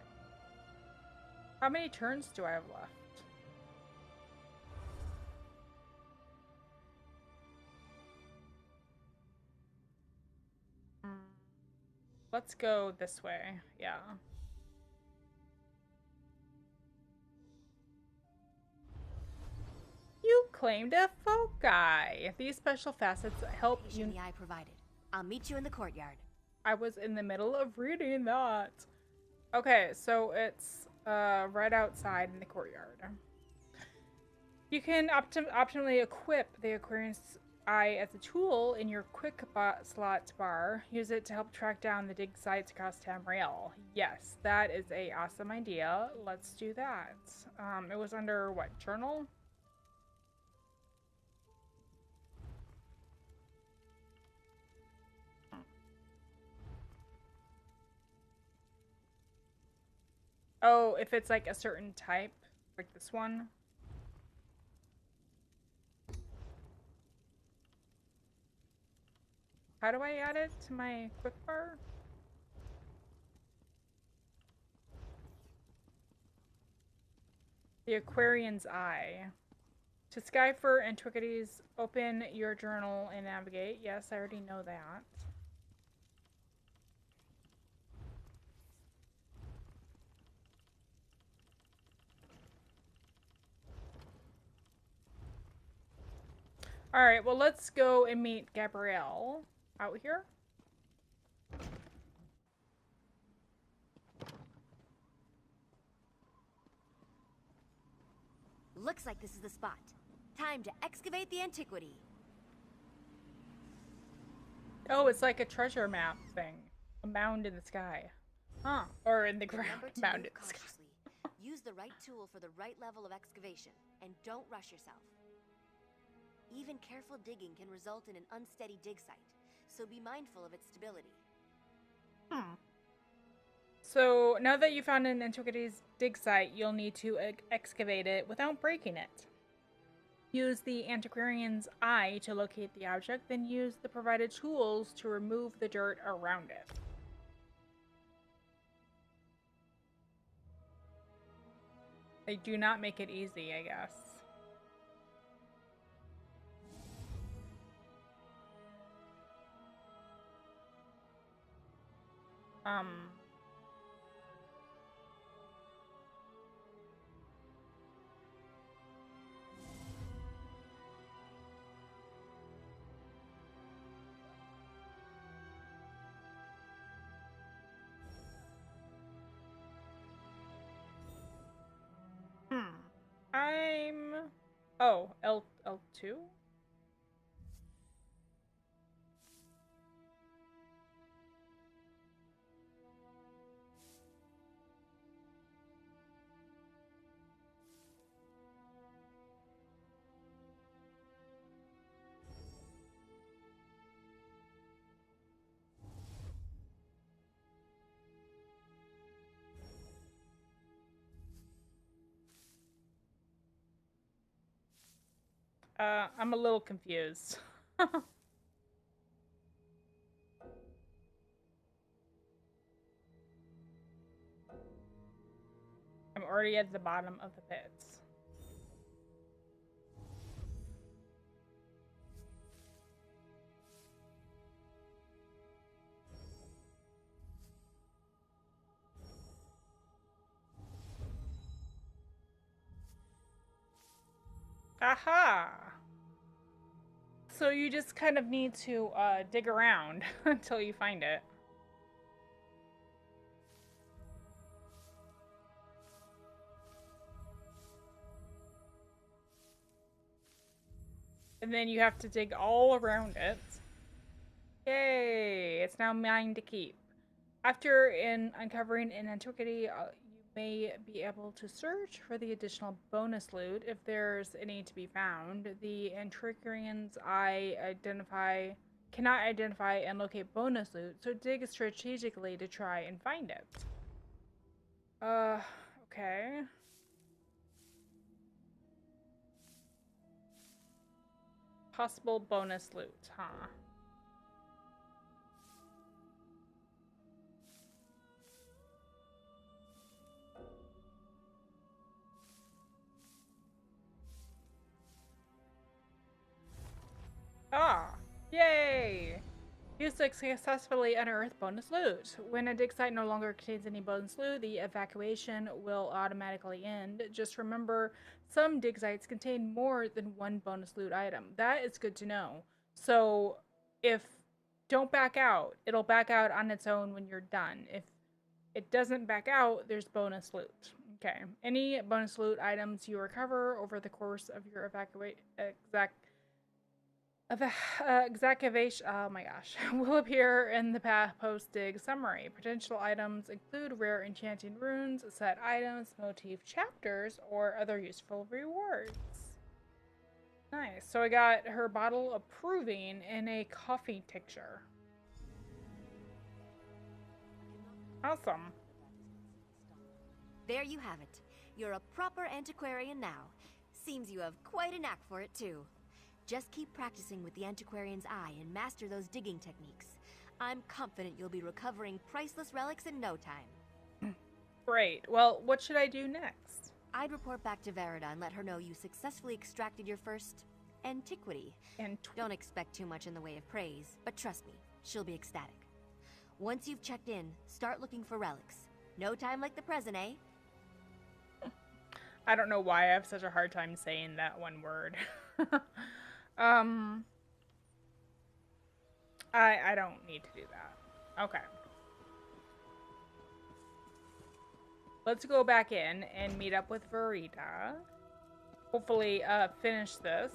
How many turns do I have left? Let's go this way. Yeah. You claimed a foci. These special facets help you. The eye provided. I'll meet you in the courtyard. I was in the middle of reading that. Okay, so it's right outside in the courtyard. You can optionally equip the Aquarian's Eye as a tool in your quick slot bar. Use it to help track down the dig sites across Tamriel. Yes, that is a awesome idea. Let's do that. It was under what, journal? Oh, if it's like a certain type, like this one. How do I add it to my quick bar? The Aquarian's Eye. To Skyfer Antiquities, open your journal and navigate. Yes, I already know that. Alright, well, let's go and meet Gabrielle out here. Looks like this is the spot. Time to excavate the antiquity. Oh, it's like a treasure map thing. A mound in the sky. Huh. Or in the ground. Mound in the sky. Use the right tool for the right level of excavation, and don't rush yourself. Even careful digging can result in an unsteady dig site, so be mindful of its stability. So, now that you found an Antiquities dig site, you'll need to excavate it without breaking it. Use the Antiquarian's Eye to locate the object, then use the provided tools to remove the dirt around it. They do not make it easy, I guess. Oh, L2? I'm a little confused. I'm already at the bottom of the pits. Aha! So you just kind of need to dig around until you find it. And then you have to dig all around it. Yay! It's now mine to keep. After uncovering an antiquity, you may be able to search for the additional bonus loot if there's any to be found. The Antiquarian's Eye cannot identify and locate bonus loot, so dig strategically to try and find it. Okay. Possible bonus loot, huh? Ah, yay! Used to successfully unearth bonus loot. When a dig site no longer contains any bonus loot, the evacuation will automatically end. Just remember, some dig sites contain more than one bonus loot item. That is good to know. So, if don't back out, it'll back out on its own when you're done. If it doesn't back out, there's bonus loot. Okay. Any bonus loot items you recover over the course of your exacavation, oh my gosh, will appear in the post-dig summary. Potential items include rare enchanting runes, set items, motif chapters, or other useful rewards. Nice. So I got her bottle of proving in a coffee tincture. Awesome. There you have it. You're a proper antiquarian now. Seems you have quite a knack for it, too. Just keep practicing with the antiquarian's eye and master those digging techniques. I'm confident you'll be recovering priceless relics in no time. Great. Well, what should I do next? I'd report back to Verida and let her know you successfully extracted your first antiquity. Don't expect too much in the way of praise, but trust me, she'll be ecstatic. Once you've checked in, start looking for relics. No time like the present, eh? I don't know why I have such a hard time saying that one word. I don't need to do that. Okay. Let's go back in and meet up with Verita. Hopefully, finish this.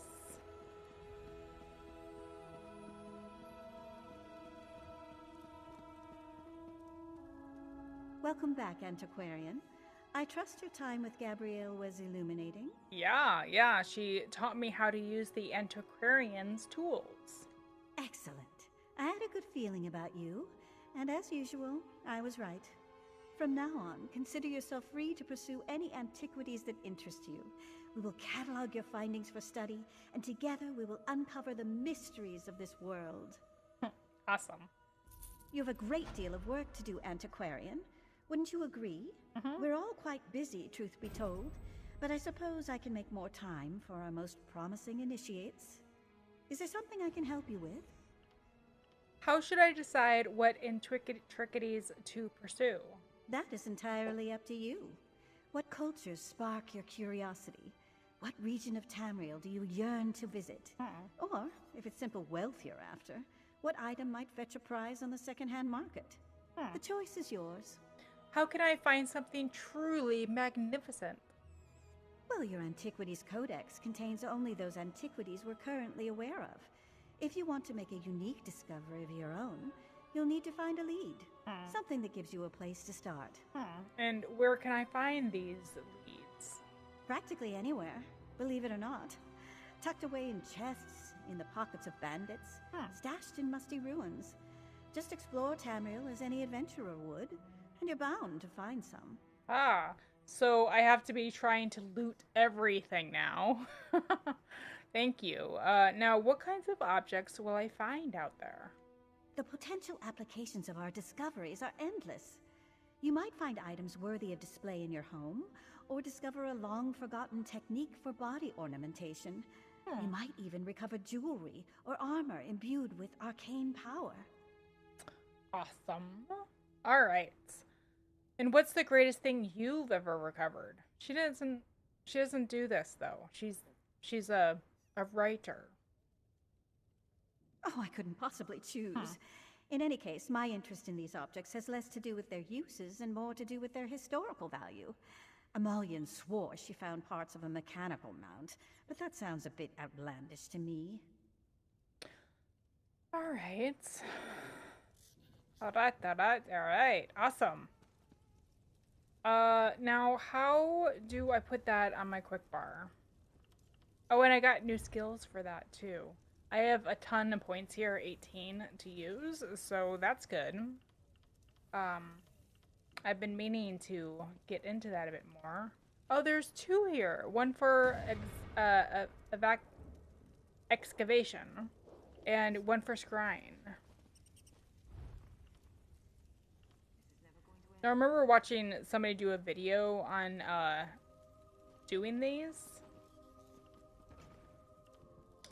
Welcome back, Antiquarian. I trust your time with Gabrielle was illuminating. Yeah, she taught me how to use the Antiquarian's tools. Excellent. I had a good feeling about you, and as usual, I was right. From now on, consider yourself free to pursue any antiquities that interest you. We will catalog your findings for study, and together we will uncover the mysteries of this world. Awesome. You have a great deal of work to do, Antiquarian. Wouldn't you agree? We're all quite busy, truth be told, but I suppose I can make more time for our most promising initiates. Is there something I can help you with? How should I decide what antiquities to pursue? That is entirely up to you. What cultures spark your curiosity? What region of Tamriel do you yearn to visit? Or, if it's simple wealth you're after, what item might fetch a prize on the second-hand market? The choice is yours. How can I find something truly magnificent? Well, your Antiquities Codex contains only those antiquities we're currently aware of. If you want to make a unique discovery of your own, you'll need to find a lead. Something that gives you a place to start. And where can I find these leads? Practically anywhere, believe it or not. Tucked away in chests, in the pockets of bandits, stashed in musty ruins. Just explore Tamriel as any adventurer would, and you're bound to find some. So I have to be trying to loot everything now. Thank you. Now, what kinds of objects will I find out there? The potential applications of our discoveries are endless. You might find items worthy of display in your home, or discover a long-forgotten technique for body ornamentation. You might even recover jewelry or armor imbued with arcane power. Awesome. All right. And what's the greatest thing you've ever recovered? She doesn't do this though. She's a writer. Oh, I couldn't possibly choose. In any case, my interest in these objects has less to do with their uses and more to do with their historical value. Amalian swore she found parts of a mechanical mount, but that sounds a bit outlandish to me. All right. All right. Awesome. Now how do I put that on my quick bar? Oh, and I got new skills for that too. I have a ton of points here, 18 to use, so that's good. I've been meaning to get into that a bit more. Oh, there's two here. One for excavation and one for scrying. Now, I remember watching somebody do a video on doing these.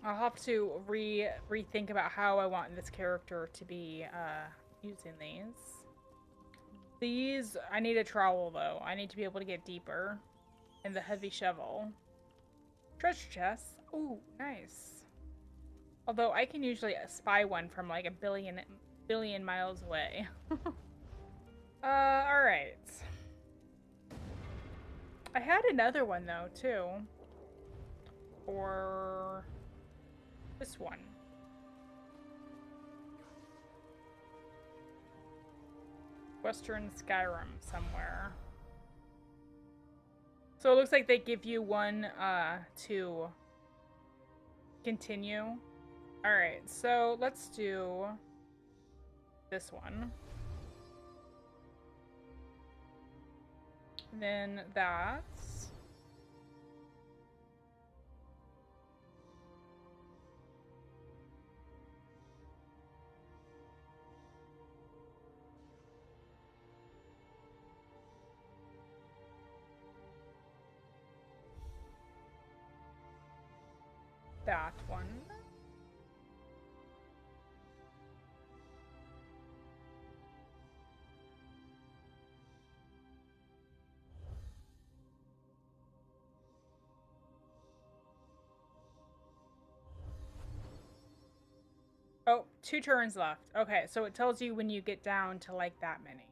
I'll have to rethink about how I want this character to be using these. These, I need a trowel though. I need to be able to get deeper. And the heavy shovel. Treasure chest. Ooh, nice. Although I can usually spy one from like a billion miles away. Alright. I had another one though, too. Or this one. Western Skyrim somewhere. So it looks like they give you one to continue. Alright, so let's do this one. And then that. That one. Oh, 2 turns left. Okay, so it tells you when you get down to like that many.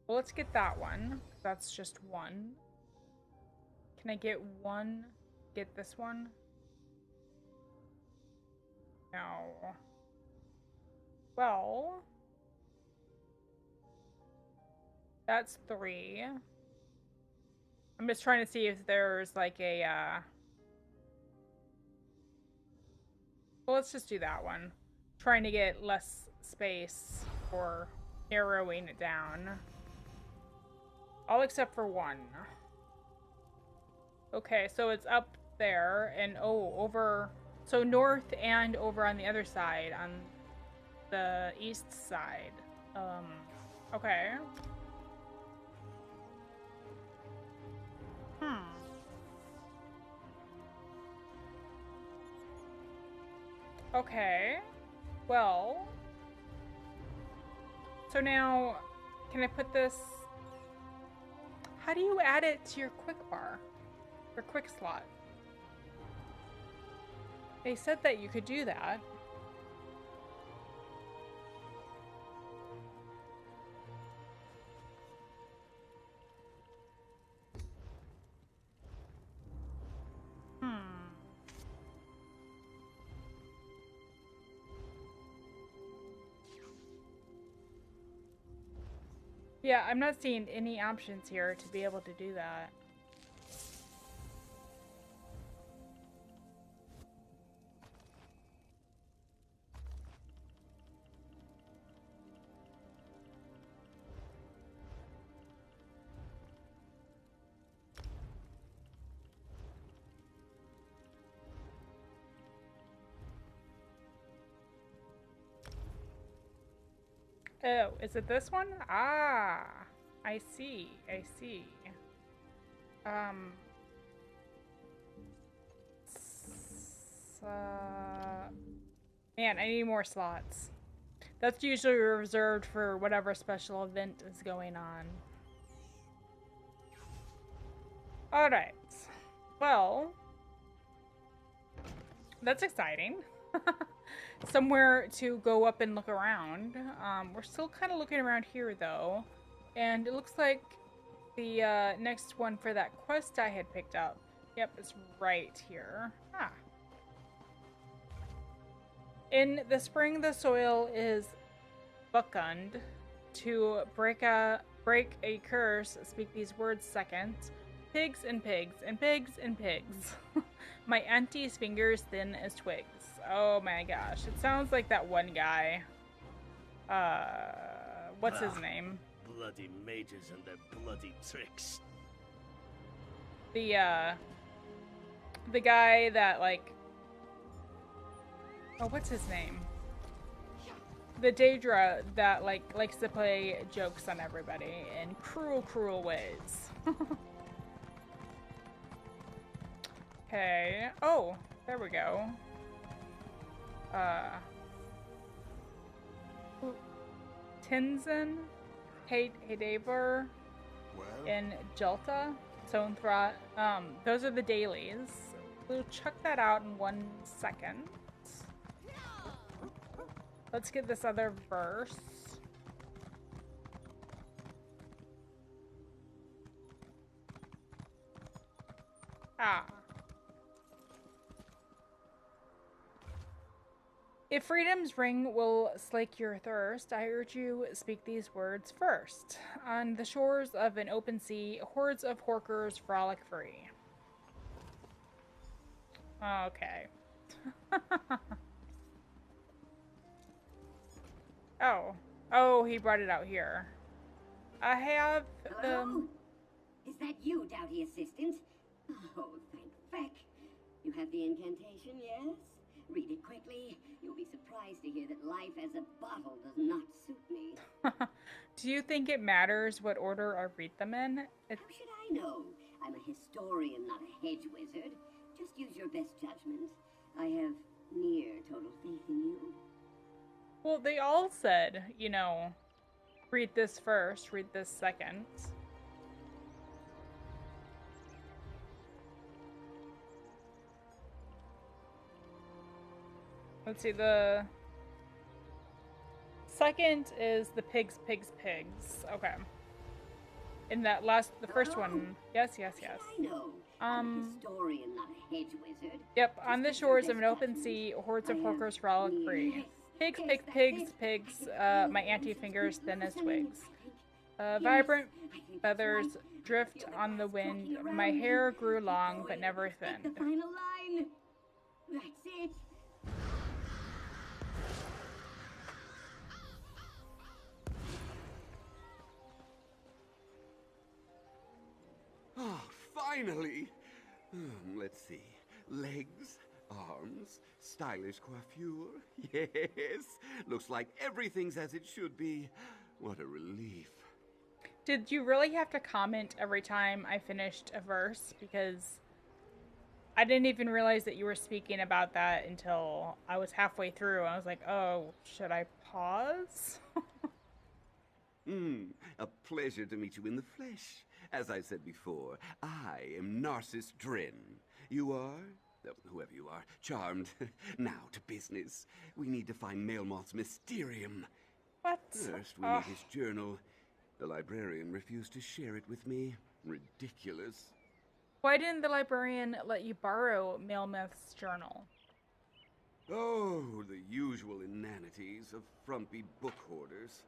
Well, let's get that one. That's just one. Can I get one? Get this one? No. Well, that's 3. I'm just trying to see if there's like a, well, let's just do that one. Trying to get less space for narrowing it down. All except for one. Okay, so it's up there and oh, over, so north and over on the other side, on the east side. Okay. Okay. Well. So now, can I put this? How do you add it to your quick bar? Your quick slot? They said that you could do that. Yeah, I'm not seeing any options here to be able to do that. Oh, is it this one? Ah, I see. I see. Man, I need more slots. That's usually reserved for whatever special event is going on. Alright. Well, that's exciting. Somewhere to go up and look around. We're still kind of looking around here, though. And it looks like the next one for that quest I had picked up. Yep, it's right here. Ah. In the spring, the soil is buckund. To break a curse, speak these words second. Pigs and pigs and pigs and pigs. My auntie's fingers thin as twigs. Oh my gosh, it sounds like that one guy. What's his name? Bloody mages and their bloody tricks. The guy that, like... Oh, what's his name? The Daedra that, like, likes to play jokes on everybody in cruel, cruel ways. Okay. Oh, there we go. Tinzen, Hadever, and Jelta, Sonthra. Those are the dailies. We'll check that out in 1 second. Let's get this other verse. Ah. If freedom's ring will slake your thirst, I urge you speak these words first. On the shores of an open sea, hordes of horkers frolic free. Okay. Oh. Oh, he brought it out here. I have, Is that you, Doughty Assistant? Oh, thank feck. You have the incantation, yes? Read it quickly. You'll be surprised to hear that life as a bottle does not suit me. Do you think it matters what order I read them in? How should I know? I'm a historian, not a hedge wizard. Just use your best judgment. I have near total faith in you. Well, they all said, you know, read this first, read this second. Let's see, the second is the pigs. Okay. In that the first one. Yes. I know. I'm a historian, not a hedge wizard. Yep, on the shores of an open sea, hordes of horkers frolic free. Pigs, my auntie fingers thin as twigs. Vibrant feathers drift on the wind. My hair grew long, but never thinned. The final line. That's it. Oh, finally! Let's see. Legs, arms, stylish coiffure. Yes! Looks like everything's as it should be. What a relief. Did you really have to comment every time I finished a verse? Because I didn't even realize that you were speaking about that until I was halfway through. I was like, oh, should I pause? A pleasure to meet you in the flesh. As I said before, I am Narcissus Dren. You are? Whoever you are. Charmed. Now to business. We need to find Melmoth's Mysterium. What? First, we need his journal. The librarian refused to share it with me. Ridiculous. Why didn't the librarian let you borrow Melmoth's journal? Oh, the usual inanities of frumpy book hoarders.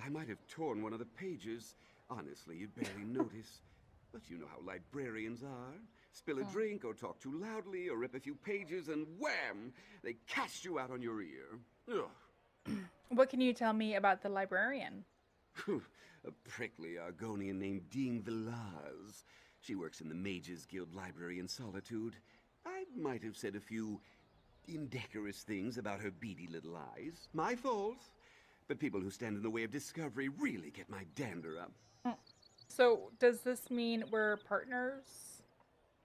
I might have torn one of the pages. Honestly, you'd barely notice. But you know how librarians are. Spill a drink or talk too loudly or rip a few pages and wham! They cast you out on your ear. Ugh. What can you tell me about the librarian? A prickly Argonian named Dean Villaz. She works in the Mages Guild Library in Solitude. I might have said a few indecorous things about her beady little eyes. My fault. But people who stand in the way of discovery really get my dander up. So, does this mean we're partners?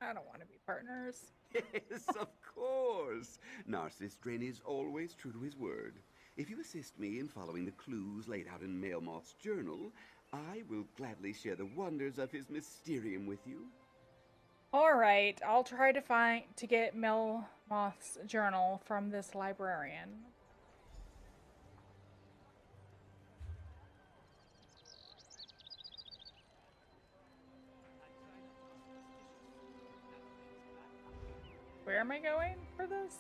I don't want to be partners. Yes, of course. Narcissus Dren is always true to his word. If you assist me in following the clues laid out in Melmoth's journal, I will gladly share the wonders of his Mysterium with you. All right, I'll try to get Melmoth's journal from this librarian. Where am I going for this?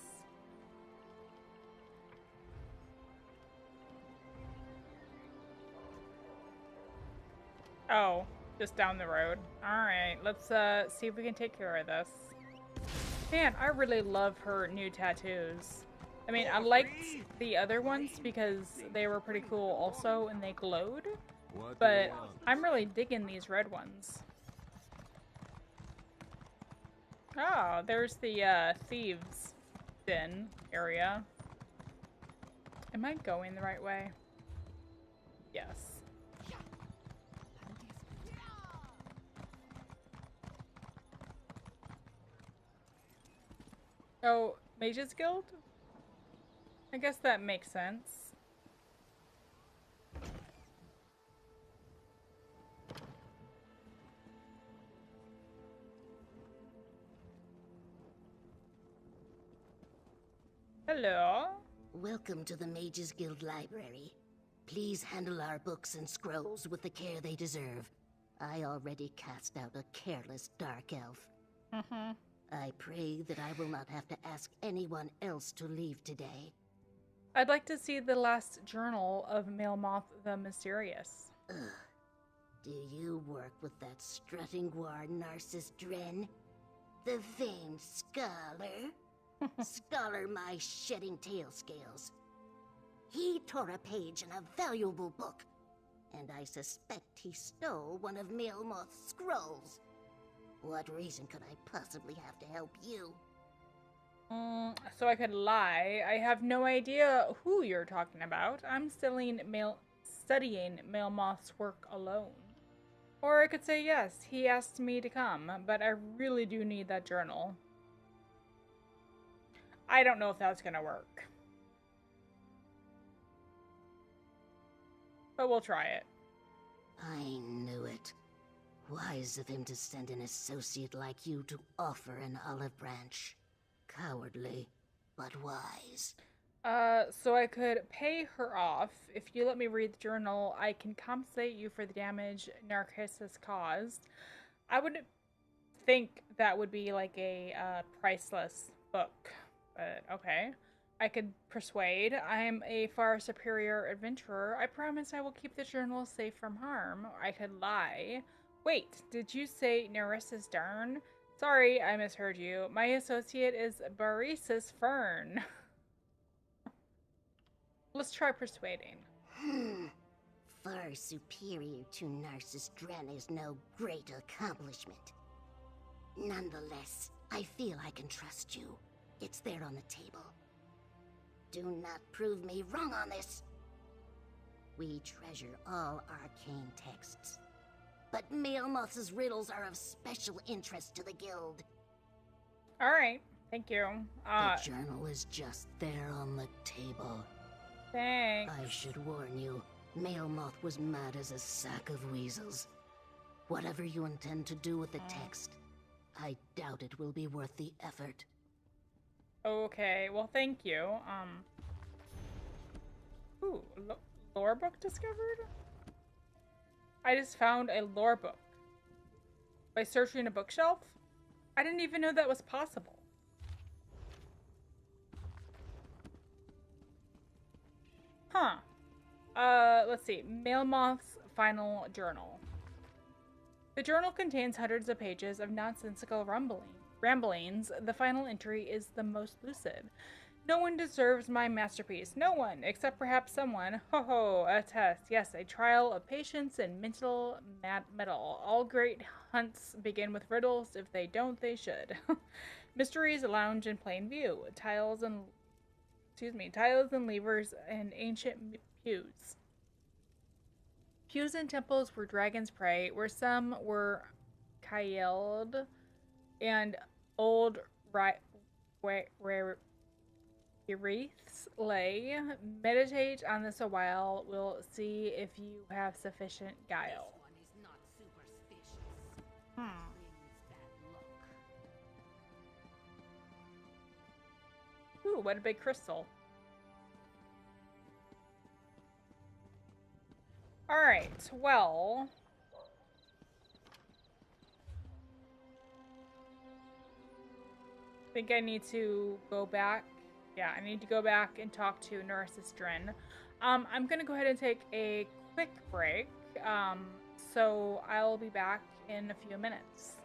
Oh, just down the road. Alright, let's see if we can take care of this. Man, I really love her new tattoos. I mean, I liked the other ones because they were pretty cool also and they glowed. But I'm really digging these red ones. Oh, there's the thieves' den area. Am I going the right way? Yes. Oh, Mages Guild? I guess that makes sense. Hello. Welcome to the Mages Guild Library. Please handle our books and scrolls with the care they deserve. I already cast out a careless dark elf. I pray that I will not have to ask anyone else to leave today. I'd like to see the last journal of Mailmoth the Mysterious. Ugh. Do you work with that strutting guard Narcissus Dren? The famed scholar? Scholar my shedding tail scales. He tore a page in a valuable book, and I suspect he stole one of Mailmoth's scrolls. What reason could I possibly have to help you? So I could lie. I have no idea who you're talking about. I'm studying Mailmoth's work alone. Or I could say yes, he asked me to come, but I really do need that journal. I don't know if that's gonna work. But we'll try it. I knew it. Wise of him to send an associate like you to offer an olive branch. Cowardly, but wise. So I could pay her off. If you let me read the journal, I can compensate you for the damage Narcissus caused. I would think that would be like a priceless book, but okay. I could persuade. I'm a far superior adventurer. I promise I will keep the journal safe from harm. I could lie. Wait, did you say Narcissus Darn? Sorry, I misheard you. My associate is Baresis Fern. Let's try persuading. Far superior to Narcissus Dren is no great accomplishment. Nonetheless, I feel I can trust you. It's there on the table. Do not prove me wrong on this. We treasure all arcane texts, but Mailmoth's riddles are of special interest to the guild. All right, thank you. The journal is just there on the table. Thanks. I should warn you, Mailmoth was mad as a sack of weasels. Whatever you intend to do with the text, I doubt it will be worth the effort. Okay, well, thank you. Ooh, lore book discovered? I just found a lore book by searching a bookshelf. I didn't even know that was possible. Huh. Let's see. Mailmoth's final journal. The journal contains hundreds of pages of nonsensical ramblings. The final entry is the most lucid. No one deserves my masterpiece. No one, except perhaps someone. Ho ho, a test. Yes, a trial of patience and mental mettle. All great hunts begin with riddles. If they don't, they should. Mysteries lounge in plain view. Tiles and levers and ancient pews. Pews and temples where dragons pray, where some were Kaeld and old wreaths lay. Meditate on this a while. We'll see if you have sufficient guile. This one is not superstitious. Ooh, what a big crystal. Alright, well... I think I need to go back. Yeah, I need to go back and talk to Narcissus Dren. I'm gonna go ahead and take a quick break. So I'll be back in a few minutes.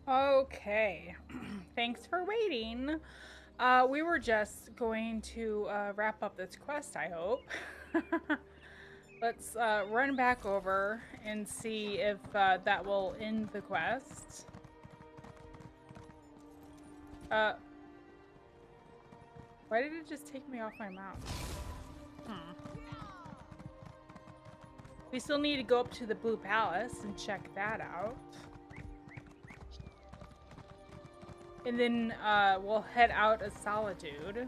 Okay. Thanks for waiting. We were just going to wrap up this quest, I hope. Let's run back over and see if that will end the quest. Why did it just take me off my mouse? We still need to go up to the Blue Palace and check that out. And then we'll head out of Solitude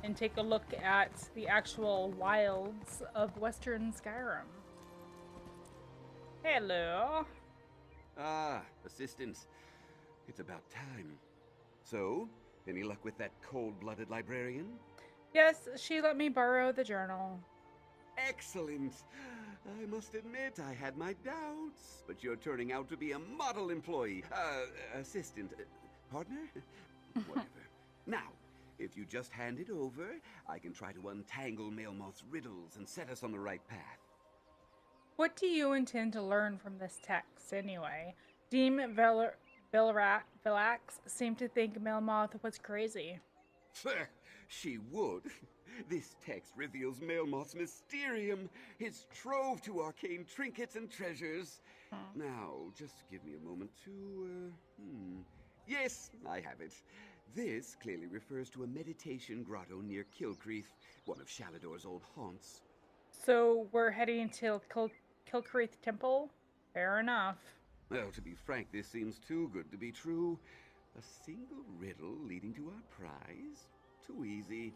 and take a look at the actual wilds of Western Skyrim. Hello. Ah, assistant. It's about time. So, any luck with that cold-blooded librarian? Yes, she let me borrow the journal. Excellent. I must admit, I had my doubts, but you're turning out to be a model employee. Assistant. Partner? Whatever. Now, if you just hand it over, I can try to untangle Melmoth's riddles and set us on the right path. What do you intend to learn from this text, anyway? Deem Villax seemed to think Melmoth was crazy. She would. This text reveals Melmoth's mysterium, his trove to arcane trinkets and treasures. Now, just give me a moment to, Yes, I have it. This clearly refers to a meditation grotto near Kilcreath, one of Shalador's old haunts. So we're heading to Kilcreath Temple? Fair enough. Well, to be frank, this seems too good to be true. A single riddle leading to our prize? Too easy.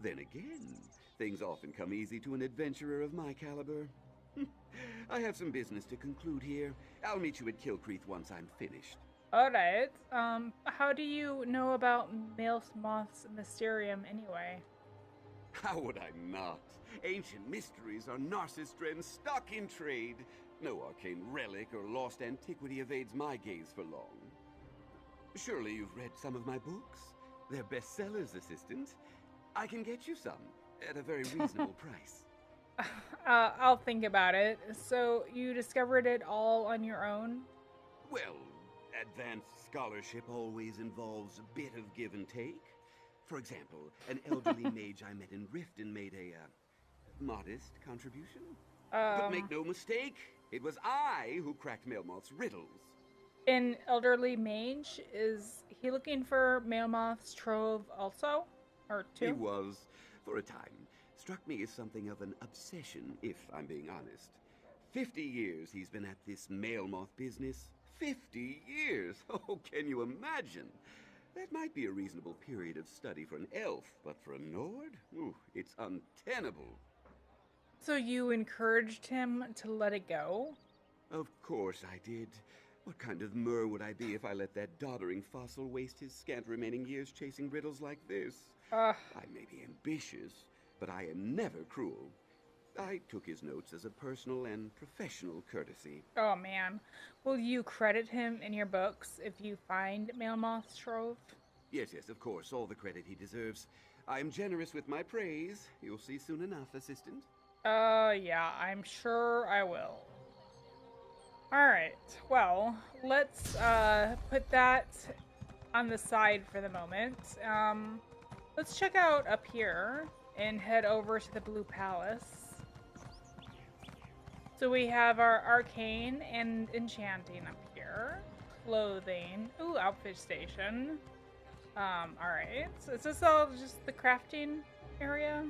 Then again, things often come easy to an adventurer of my caliber. I have some business to conclude here. I'll meet you at Kilcreath once I'm finished. Alright. How do you know about Melmoth's Mysterium anyway? How would I not? Ancient mysteries are Narcisstren's stock in trade. No arcane relic or lost antiquity evades my gaze for long. Surely you've read some of my books? They're bestsellers, assistant. I can get you some at a very reasonable price. I'll think about it. So you discovered it all on your own? Well, advanced scholarship always involves a bit of give and take. For example, an elderly mage I met in Riften made a modest contribution. But make no mistake, it was I who cracked Melmoth's riddles. An elderly mage? Is he looking for Melmoth's trove also? Or two? He was, for a time. Struck me as something of an obsession, if I'm being honest. 50 years he's been at this Melmoth business. 50 years! Oh, can you imagine? That might be a reasonable period of study for an elf, but for a Nord? Ooh, it's untenable. So you encouraged him to let it go? Of course I did. What kind of Mer would I be if I let that doddering fossil waste his scant remaining years chasing riddles like this? I may be ambitious, but I am never cruel. I took his notes as a personal and professional courtesy. Oh man. Will you credit him in your books if you find Melmoth's trove? Yes, of course, all the credit he deserves. I am generous with my praise. You'll see soon enough, assistant. Yeah, I'm sure I will. Alright, well, let's put that on the side for the moment. Let's check out up here and head over to the Blue Palace. So we have our arcane and enchanting up here. Clothing. Ooh, outfit station. Alright. So is this all just the crafting area?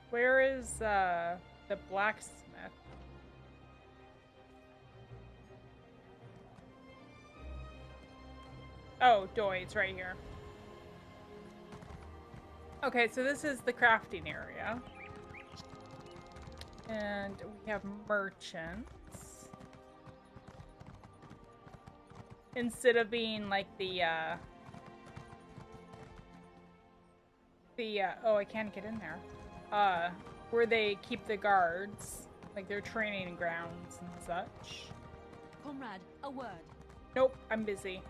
Where is the blacksmith? Oh, Doi, it's right here. Okay, so this is the crafting area. And we have merchants. Instead of being like oh, I can't get in there. Where they keep the guards, like their training grounds and such. Comrade, a word. Nope, I'm busy.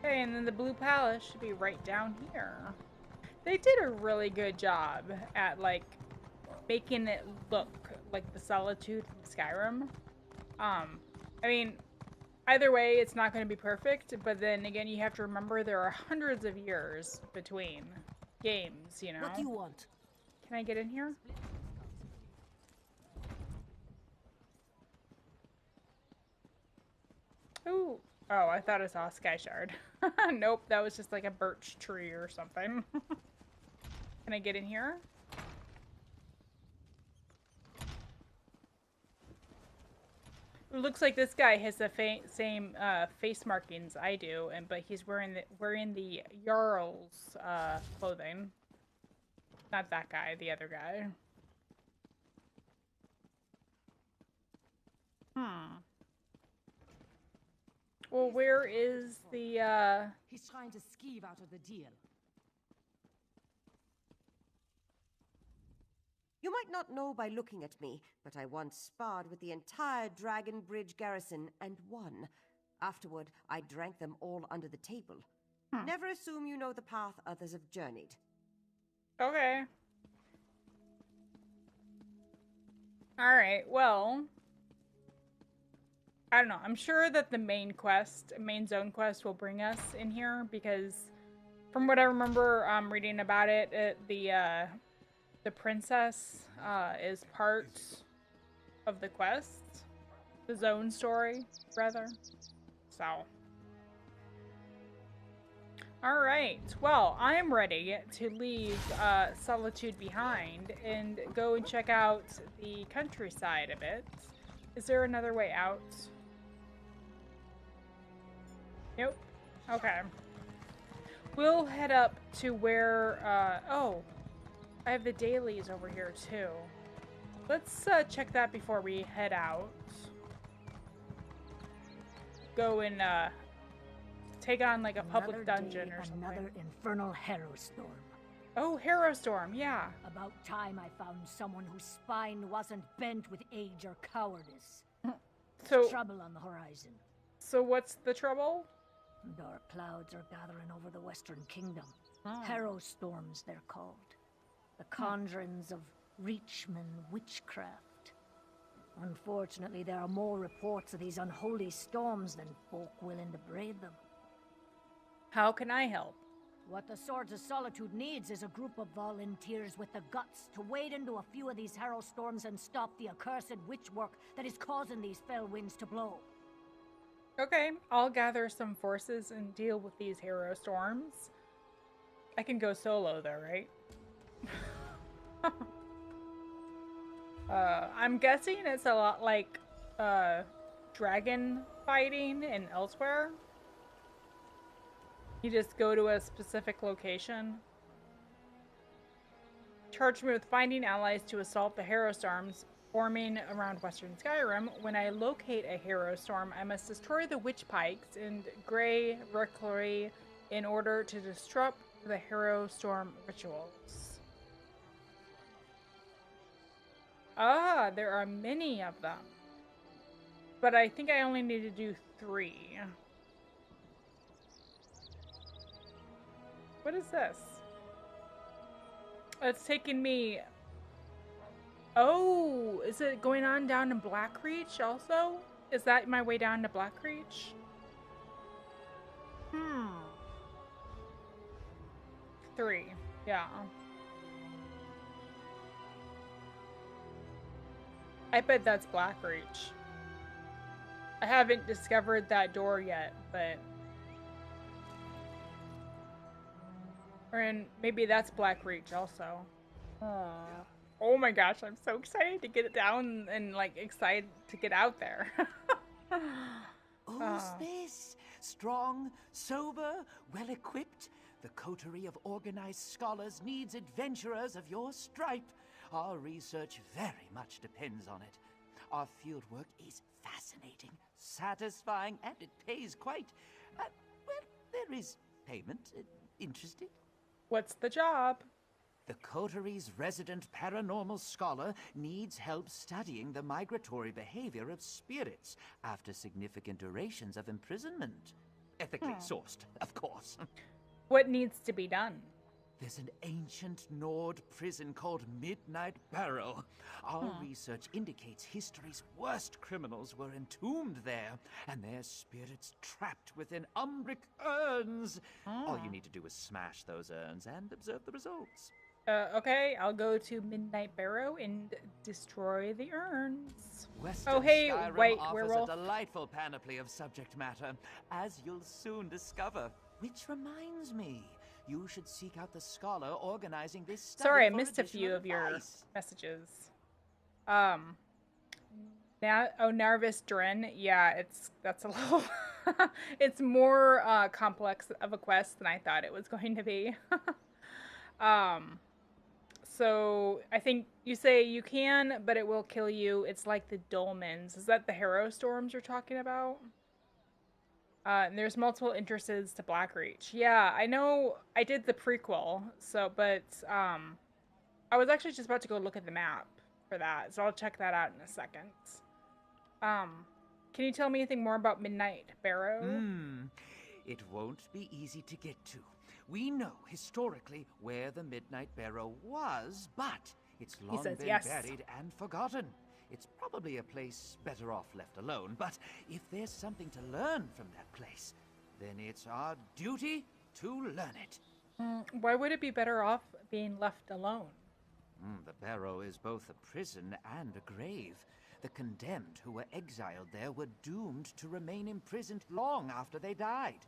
Okay, and then the Blue Palace should be right down here. They did a really good job at, like, making it look like the Solitude from Skyrim. I mean, either way, it's not going to be perfect, but then again, you have to remember there are hundreds of years between games, you know? What do you want? Can I get in here? Ooh. Oh, I thought I saw a sky shard. Nope, that was just like a birch tree or something. Can I get in here? It looks like this guy has the same face markings I do, but he's wearing the Jarl's clothing. Not that guy, the other guy. Well, where is the He's trying to skeeve out of the deal. You might not know by looking at me, but I once sparred with the entire Dragon Bridge garrison and won. Afterward, I drank them all under the table. Never assume you know the path others have journeyed. Okay. Alright, well, I don't know. I'm sure that the main zone quest will bring us in here, because from what I remember reading about it, the princess is part of the quest. The zone story, rather. So. Alright, well, I'm ready to leave Solitude behind and go and check out the countryside a bit. Is there another way out? Nope. Okay. We'll head up to where, oh, I have the dailies over here too. Let's check that before we head out. Go and take on like a public dungeon or something. Another infernal Harrowstorm. Oh, Harrowstorm, yeah. About time I found someone whose spine wasn't bent with age or cowardice. So trouble on the horizon. So what's the trouble? Dark clouds are gathering over the Western Kingdom. Harrowstorms, they're called. The conjurings of Reachman witchcraft. Unfortunately, there are more reports of these unholy storms than folk willing to brave them. How can I help? What the Swords of Solitude needs is a group of volunteers with the guts to wade into a few of these Harrowstorms and stop the accursed witchwork that is causing these fell winds to blow. Okay, I'll gather some forces and deal with these Harrowstorms. I can go solo though, right? I'm guessing it's a lot like dragon fighting in Elsewhere. You just go to a specific location. Charge me with finding allies to assault the Harrowstorms forming around Western Skyrim. When I locate a Harrowstorm, I must destroy the witch pikes in GREYMOOR in order to disrupt the Harrowstorm rituals. Ah, there are many of them. But I think I only need to do 3. What is this? It's taking me... Oh, is it going on down to Blackreach also? Is that my way down to Blackreach? 3, yeah. I bet that's Blackreach. I haven't discovered that door yet, but... And maybe that's Blackreach also. Oh my gosh, I'm so excited to get it down and like excited to get out there. Who's this? Strong, sober, well-equipped? The coterie of organized scholars needs adventurers of your stripe. Our research very much depends on it. Our fieldwork is fascinating, satisfying, and it pays quite. Well, there is payment. Interested? What's the job? The coterie's resident paranormal scholar needs help studying the migratory behavior of spirits after significant durations of imprisonment. Ethically sourced, of course. What needs to be done? There's an ancient Nord prison called Midnight Barrow. Our research indicates history's worst criminals were entombed there, and their spirits trapped within umbric urns. All you need to do is smash those urns and observe the results. Okay, I'll go to Midnight Barrow and destroy the urns. Western Oh, hey, Skyrim white offers werewolf. a delightful panoply of subject matter, as you'll soon discover. Which reminds me, you should seek out the scholar organizing this study. Sorry, I for missed a few additional of your advice. messages. Narvis Dren. Yeah, that's a little. It's more complex of a quest than I thought it was going to be. So I think you say you can, but it will kill you. It's like the dolmens. Is that the Harrow Storms you're talking about? And there's multiple entrances to Blackreach. Yeah, I know I did the prequel, but I was actually just about to go look at the map for that, so I'll check that out in a second. Can you tell me anything more about Midnight Barrow? It won't be easy to get to. We know historically where the Midnight Barrow was, but it's long been buried and forgotten. It's probably a place better off left alone, but if there's something to learn from that place, then it's our duty to learn it. Why would it be better off being left alone? The Barrow is both a prison and a grave. The condemned who were exiled there were doomed to remain imprisoned long after they died.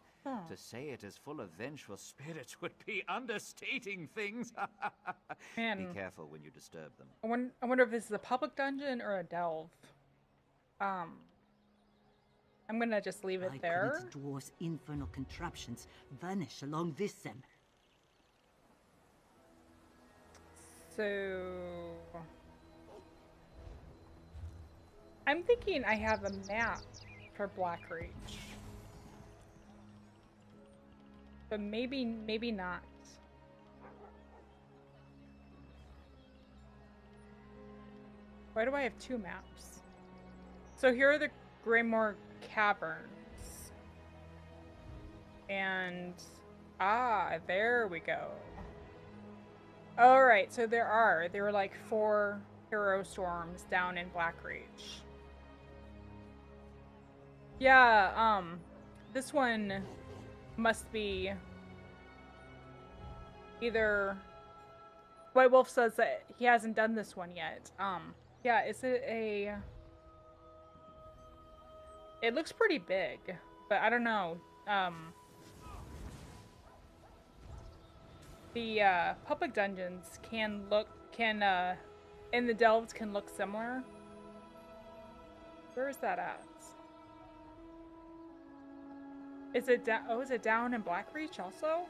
To say it is full of vengeful spirits would be understating things. Man. Be careful when you disturb them. I wonder if this is a public dungeon or a delve. I'm gonna just leave it there. The dwarves' infernal contraptions vanish along with them. So I'm thinking I have a map for Blackreach. But maybe not. Why do I have two maps? So here are the GREYMOOR caverns. And there we go. Alright, so there were like 4 Harrow Storms down in Blackreach. Yeah, this one must be either White Wolf says that he hasn't done this one yet. Yeah, is it a... It looks pretty big, but I don't know. The public dungeons and the delves can look similar. Where is that at? Is it down? Oh, is it down in Blackreach also?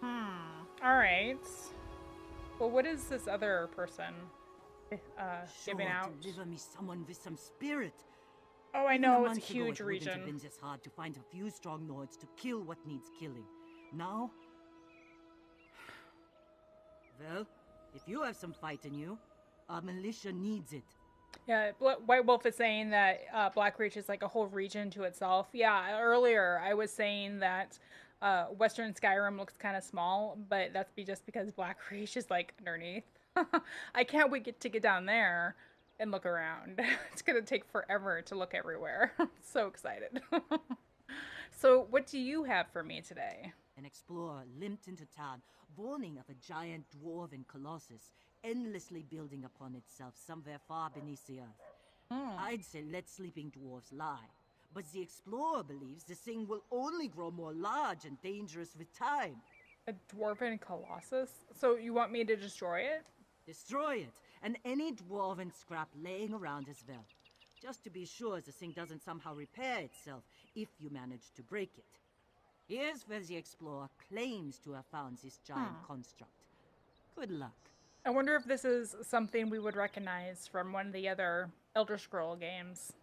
All right. Well, what is this other person giving out? Deliver me someone with some spirit. Oh, I know, it's a huge It region. wouldn't have been this hard to find a few strong lords to kill what needs killing. Now, well, if you have some fight in you, our militia needs it. Yeah, White Wolf is saying that Blackreach is like a whole region to itself. Yeah, earlier I was saying that Western Skyrim looks kind of small, but that's just because Blackreach is like underneath. I can't wait to get down there and look around. It's gonna take forever to look everywhere. I'm so excited. So what do you have for me today? An explorer limped into town, warning of a giant dwarven colossus endlessly building upon itself somewhere far beneath the earth. I'd say let sleeping dwarves lie, but the explorer believes this thing will only grow more large and dangerous with time. A dwarven colossus? So you want me to destroy it? Destroy it, and any dwarven scrap laying around as well. Just to be sure the thing doesn't somehow repair itself if you manage to break it. Here's where the explorer claims to have found this giant construct. Good luck. I wonder if this is something we would recognize from one of the other Elder Scroll games.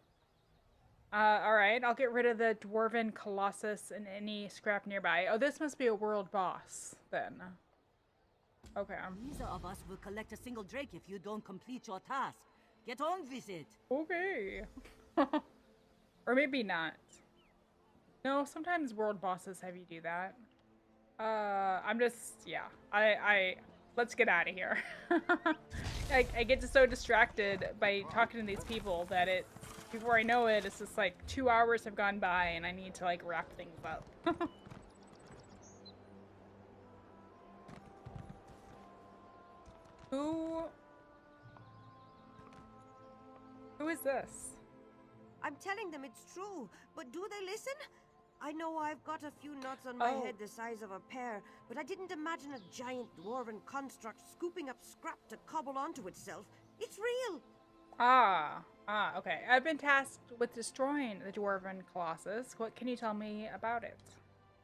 Alright, I'll get rid of the Dwarven Colossus and any scrap nearby. Oh, this must be a world boss, then. Okay. Neither of us will collect a single drake if you don't complete your task. Get on with it! Okay. Or maybe not. No, sometimes world bosses have you do that. I'm just, yeah. Let's get out of here. I get so distracted by talking to these people that before I know it, it's just like 2 hours have gone by and I need to like wrap things up. Who is this? I'm telling them it's true, but do they listen? I know I've got a few nuts on my head the size of a pear, but I didn't imagine a giant dwarven construct scooping up scrap to cobble onto itself. It's real! Okay. I've been tasked with destroying the dwarven colossus. What can you tell me about it?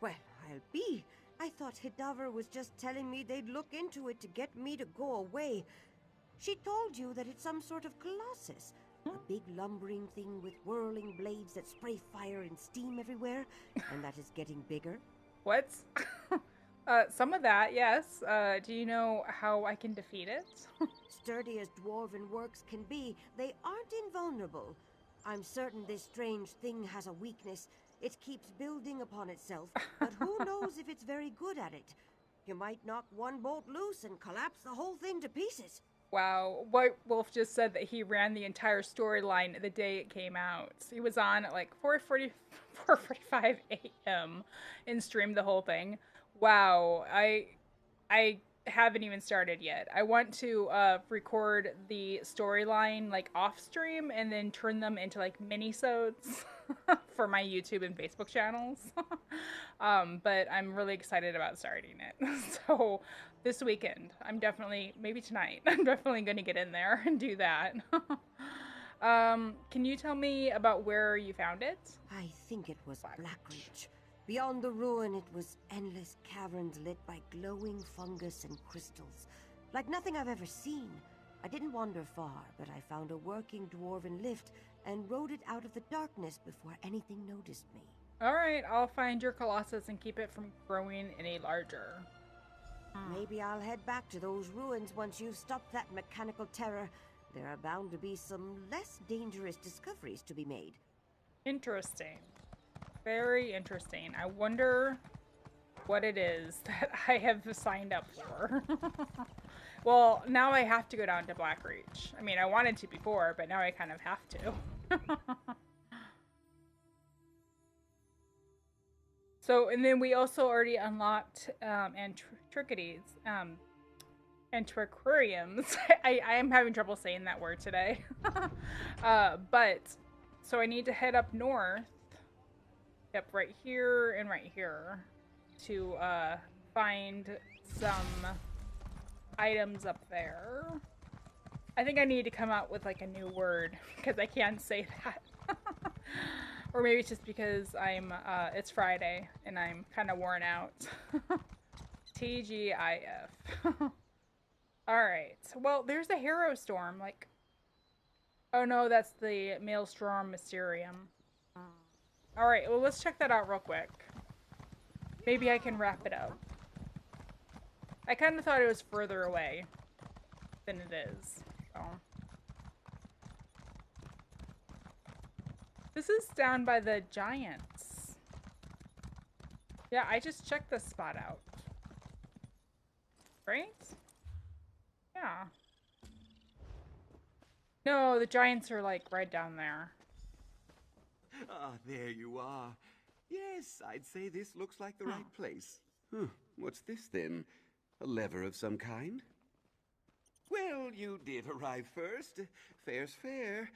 Well, I'll be. I thought Hidaver was just telling me they'd look into it to get me to go away. She told you that it's some sort of colossus. A big lumbering thing with whirling blades that spray fire and steam everywhere, and that is getting bigger. What? Some of that, yes. Do you know how I can defeat it? Sturdy as dwarven works can be, they aren't invulnerable. I'm certain this strange thing has a weakness. It keeps building upon itself, but who knows if it's very good at it. You might knock one bolt loose and collapse the whole thing to pieces. Wow, White Wolf just said that he ran the entire storyline the day it came out. He was on at like 4:45 a.m. and streamed the whole thing. Wow, I haven't even started yet. I want to record the storyline like off stream and then turn them into like mini-sodes for my YouTube and Facebook channels. But I'm really excited about starting it. So this weekend, maybe tonight, I'm definitely going to get in there and do that. Can you tell me about where you found it? I think it was Blackreach. Beyond the ruin, it was endless caverns lit by glowing fungus and crystals. Like nothing I've ever seen. I didn't wander far, but I found a working dwarven lift and rode it out of the darkness before anything noticed me. Alright, I'll find your colossus and keep it from growing any larger. Maybe I'll head back to those ruins once you've stopped that mechanical terror. There are bound to be some less dangerous discoveries to be made. Interesting. Very interesting. I wonder what it is that I have signed up for. Well, now I have to go down to Blackreach. I mean, I wanted to before, but now I kind of have to. So, and then we also already unlocked antiquities, antiquariums. I am having trouble saying that word today. But, so I need to head up north. Yep, right here and right here to find some items up there. I think I need to come out with like a new word because I can't say that. Or maybe it's just because it's Friday and I'm kind of worn out. TGIF. Alright, well, there's a Hero Storm, like, oh no, that's the Maelstrom Mysterium. Alright, well, let's check that out real quick. Maybe I can wrap it up. I kind of thought it was further away than it is, so. This is down by the Giants. Yeah, I just checked this spot out. Right? Yeah. No, the Giants are like right down there. Ah, there you are. Yes, I'd say this looks like the right place. Huh, what's this then? A lever of some kind? Well, you did arrive first. Fair's fair.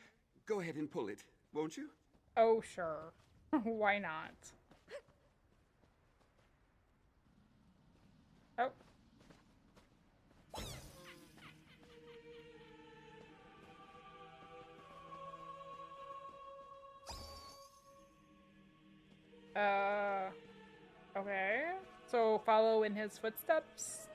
Go ahead and pull it, won't you? Oh, sure. Why not? Oh. Okay. So follow in his footsteps?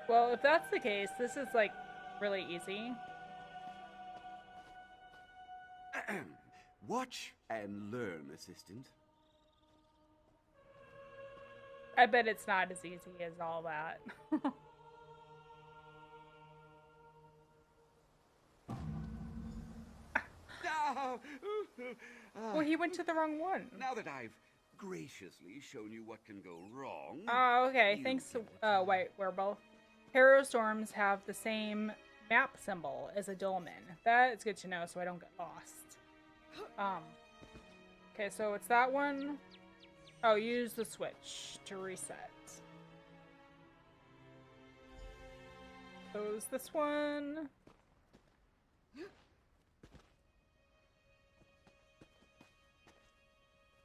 Well, if that's the case, this is like really easy. Watch and learn, assistant. I bet it's not as easy as all that. Well, he went to the wrong one. Now that I've graciously shown you what can go wrong. Oh, okay. Thanks, White Werewolf. Hero storms have the same map symbol as a dolmen. That is good to know so I don't get lost. Okay, so it's that one. Oh, use the switch to reset. Close this one.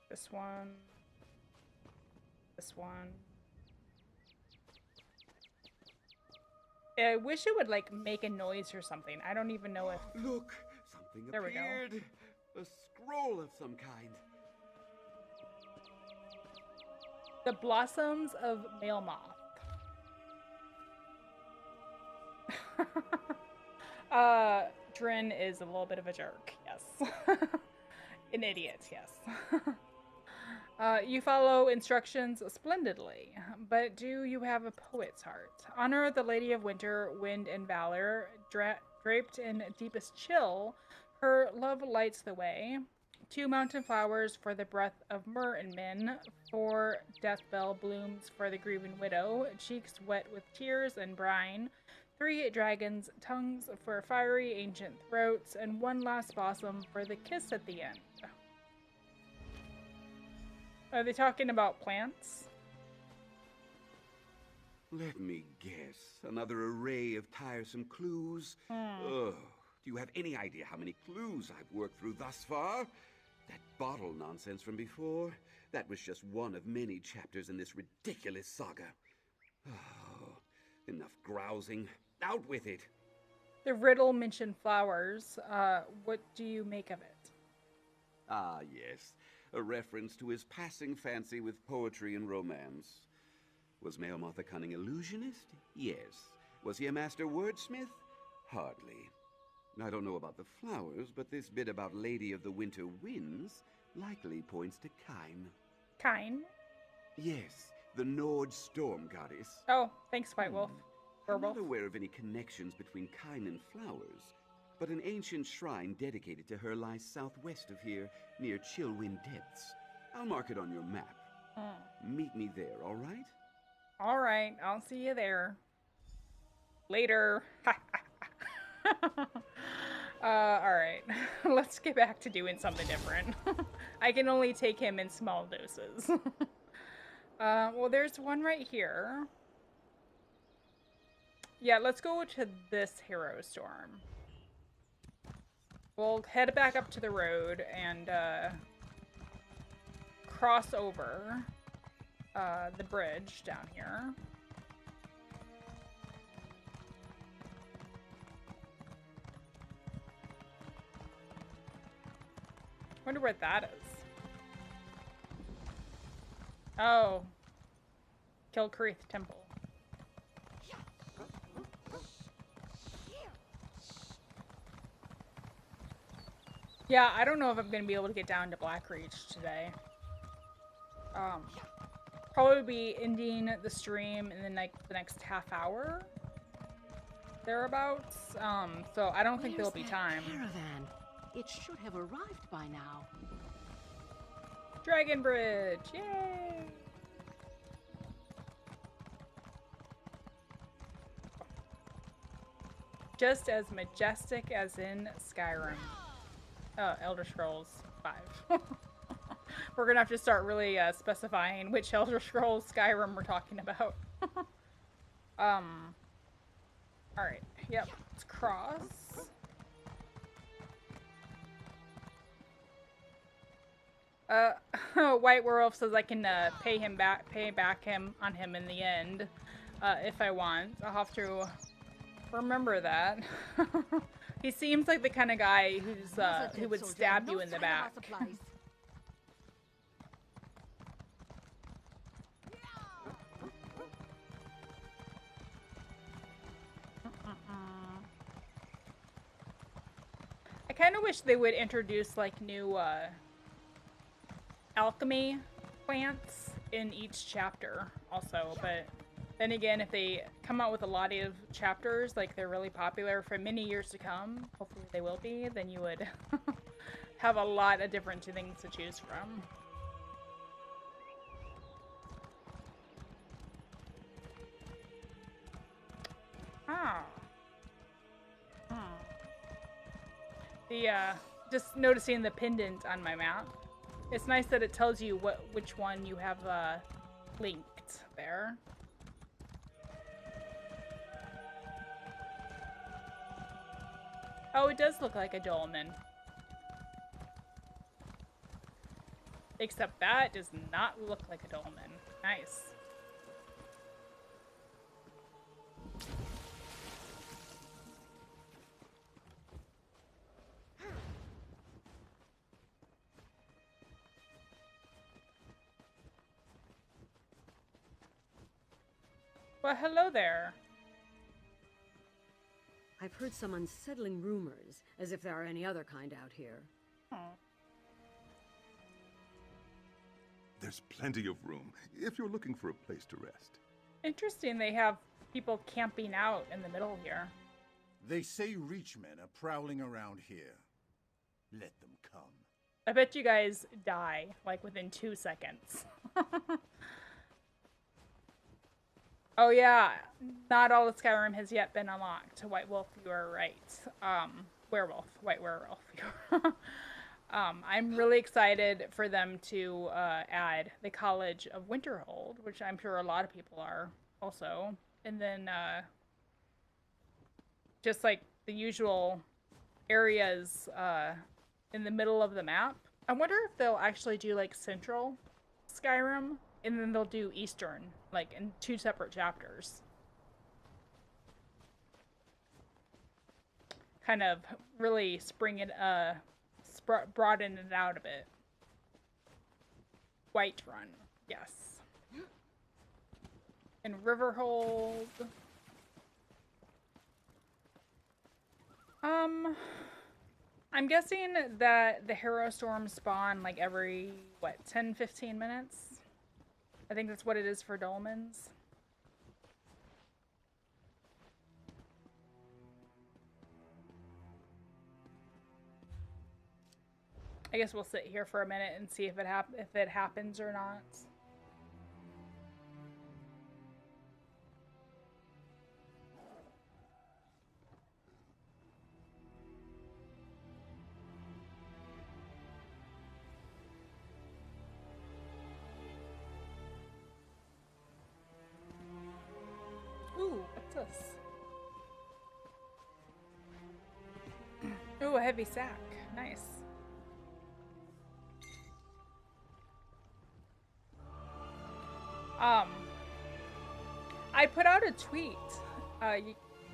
This one. This one. I wish it would, like, make a noise or something. I don't even know if... Look! Something there appeared. We go. A scroll of some kind. The Blossoms of Male Moth. Drin is a little bit of a jerk, yes. An idiot, yes. You follow instructions splendidly, but do you have a poet's heart? Honor the Lady of Winter, Wind, and Valor, draped in deepest chill, her love lights the way. 2 mountain flowers for the breath of myrrh and min, 4 deathbell blooms for the grieving widow, cheeks wet with tears and brine, 3 dragons' tongues for fiery ancient throats, and 1 last blossom for the kiss at the end. Are they talking about plants? Let me guess. Another array of tiresome clues. Ugh. Do you have any idea how many clues I've worked through thus far? That bottle nonsense from before, that was just one of many chapters in this ridiculous saga. Oh, enough grousing. Out with it. The riddle mentioned flowers. What do you make of it? Ah, yes. A reference to his passing fancy with poetry and romance. Was Meomoth a cunning illusionist? Yes. Was he a master wordsmith? Hardly. I don't know about the flowers, but this bit about Lady of the Winter Winds likely points to Kine. Kine? Yes, the Nord storm goddess. Oh, thanks, White Wolf. I'm not aware of any connections between Kine and flowers, but an ancient shrine dedicated to her lies southwest of here, near Chillwind Depths. I'll mark it on your map. Meet me there, all right? All right, I'll see you there. Later. Alright. Let's get back to doing something different. I can only take him in small doses. Well, there's one right here. Yeah, let's go to this hero storm. We'll head back up to the road and cross over the bridge down here. Wonder where that is. Oh. Kilcreath Temple. Yeah, I don't know if I'm gonna be able to get down to Blackreach today. Probably be ending the stream in the next half hour. Thereabouts. So I don't think there'll be time. Caravan? It should have arrived by now. Dragon Bridge! Yay! Just as majestic as in Skyrim. Elder Scrolls 5. We're gonna have to start really specifying which Elder Scrolls Skyrim we're talking about. Alright, yep, let's cross. White Werewolf says I can pay back on him in the end, if I want. I'll have to remember that. He seems like the kind of guy who would stab you in the back. I kind of wish they would introduce like new alchemy plants in each chapter also, but then again, if they come out with a lot of chapters, like they're really popular for many years to come, hopefully they will be, then you would have a lot of different things to choose from. Ah. Just noticing the pendant on my map. It's nice that it tells you which one you have linked there. Oh, it does look like a dolmen. Except that does not look like a dolmen. Nice. Well, hello there. I've heard some unsettling rumors, as if there are any other kind out here. There's plenty of room, if you're looking for a place to rest. Interesting, they have people camping out in the middle here. They say Reachmen are prowling around here. Let them come. I bet you guys die, like, within 2 seconds. Oh yeah, not all of Skyrim has yet been unlocked. White Wolf, you are right. Werewolf, White Werewolf. I'm really excited for them to add the College of Winterhold, which I'm sure a lot of people are also. And then just like the usual areas in the middle of the map. I wonder if they'll actually do like Central Skyrim, and then they'll do Eastern, like in 2 separate chapters. Kind of really broaden it out a bit. Whiterun, yes. And Riverhold. I'm guessing that the Hero Storms spawn like every, what, 10-15 minutes? I think that's what it is for dolmens. I guess we'll sit here for a minute and see if it happens or not. Ooh, what's this? Ooh, a heavy sack. Nice. I put out a tweet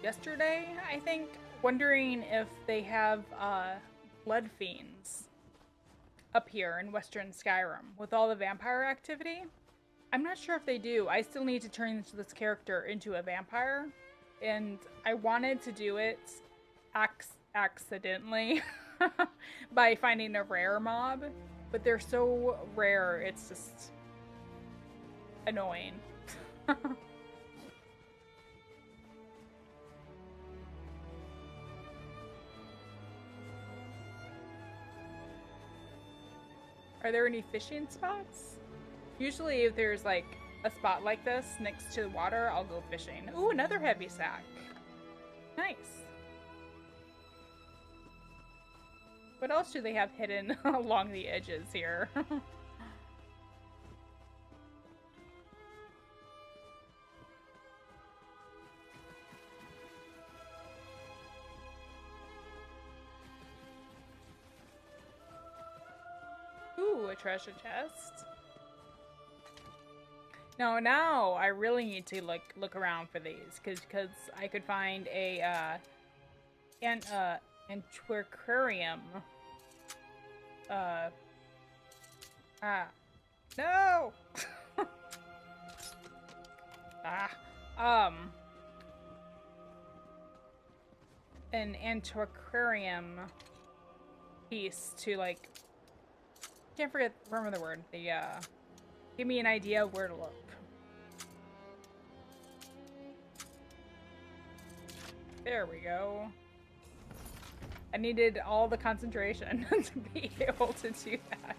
yesterday, I think, wondering if they have blood fiends up here in Western Skyrim with all the vampire activity. I'm not sure if they do. I still need to turn this character into a vampire, and I wanted to do it accidentally by finding a rare mob, but they're so rare, it's just annoying. Are there any fishing spots? Usually if there's like a spot like this next to the water, I'll go fishing. Ooh, another heavy sack. Nice. What else do they have hidden along the edges here? Ooh, a treasure chest. Now I really need to look around for these because I could find a antiquarium. No. An antiquarium piece to like. Can't remember the word. Give me an idea of where to look. There we go. I needed all the concentration to be able to do that.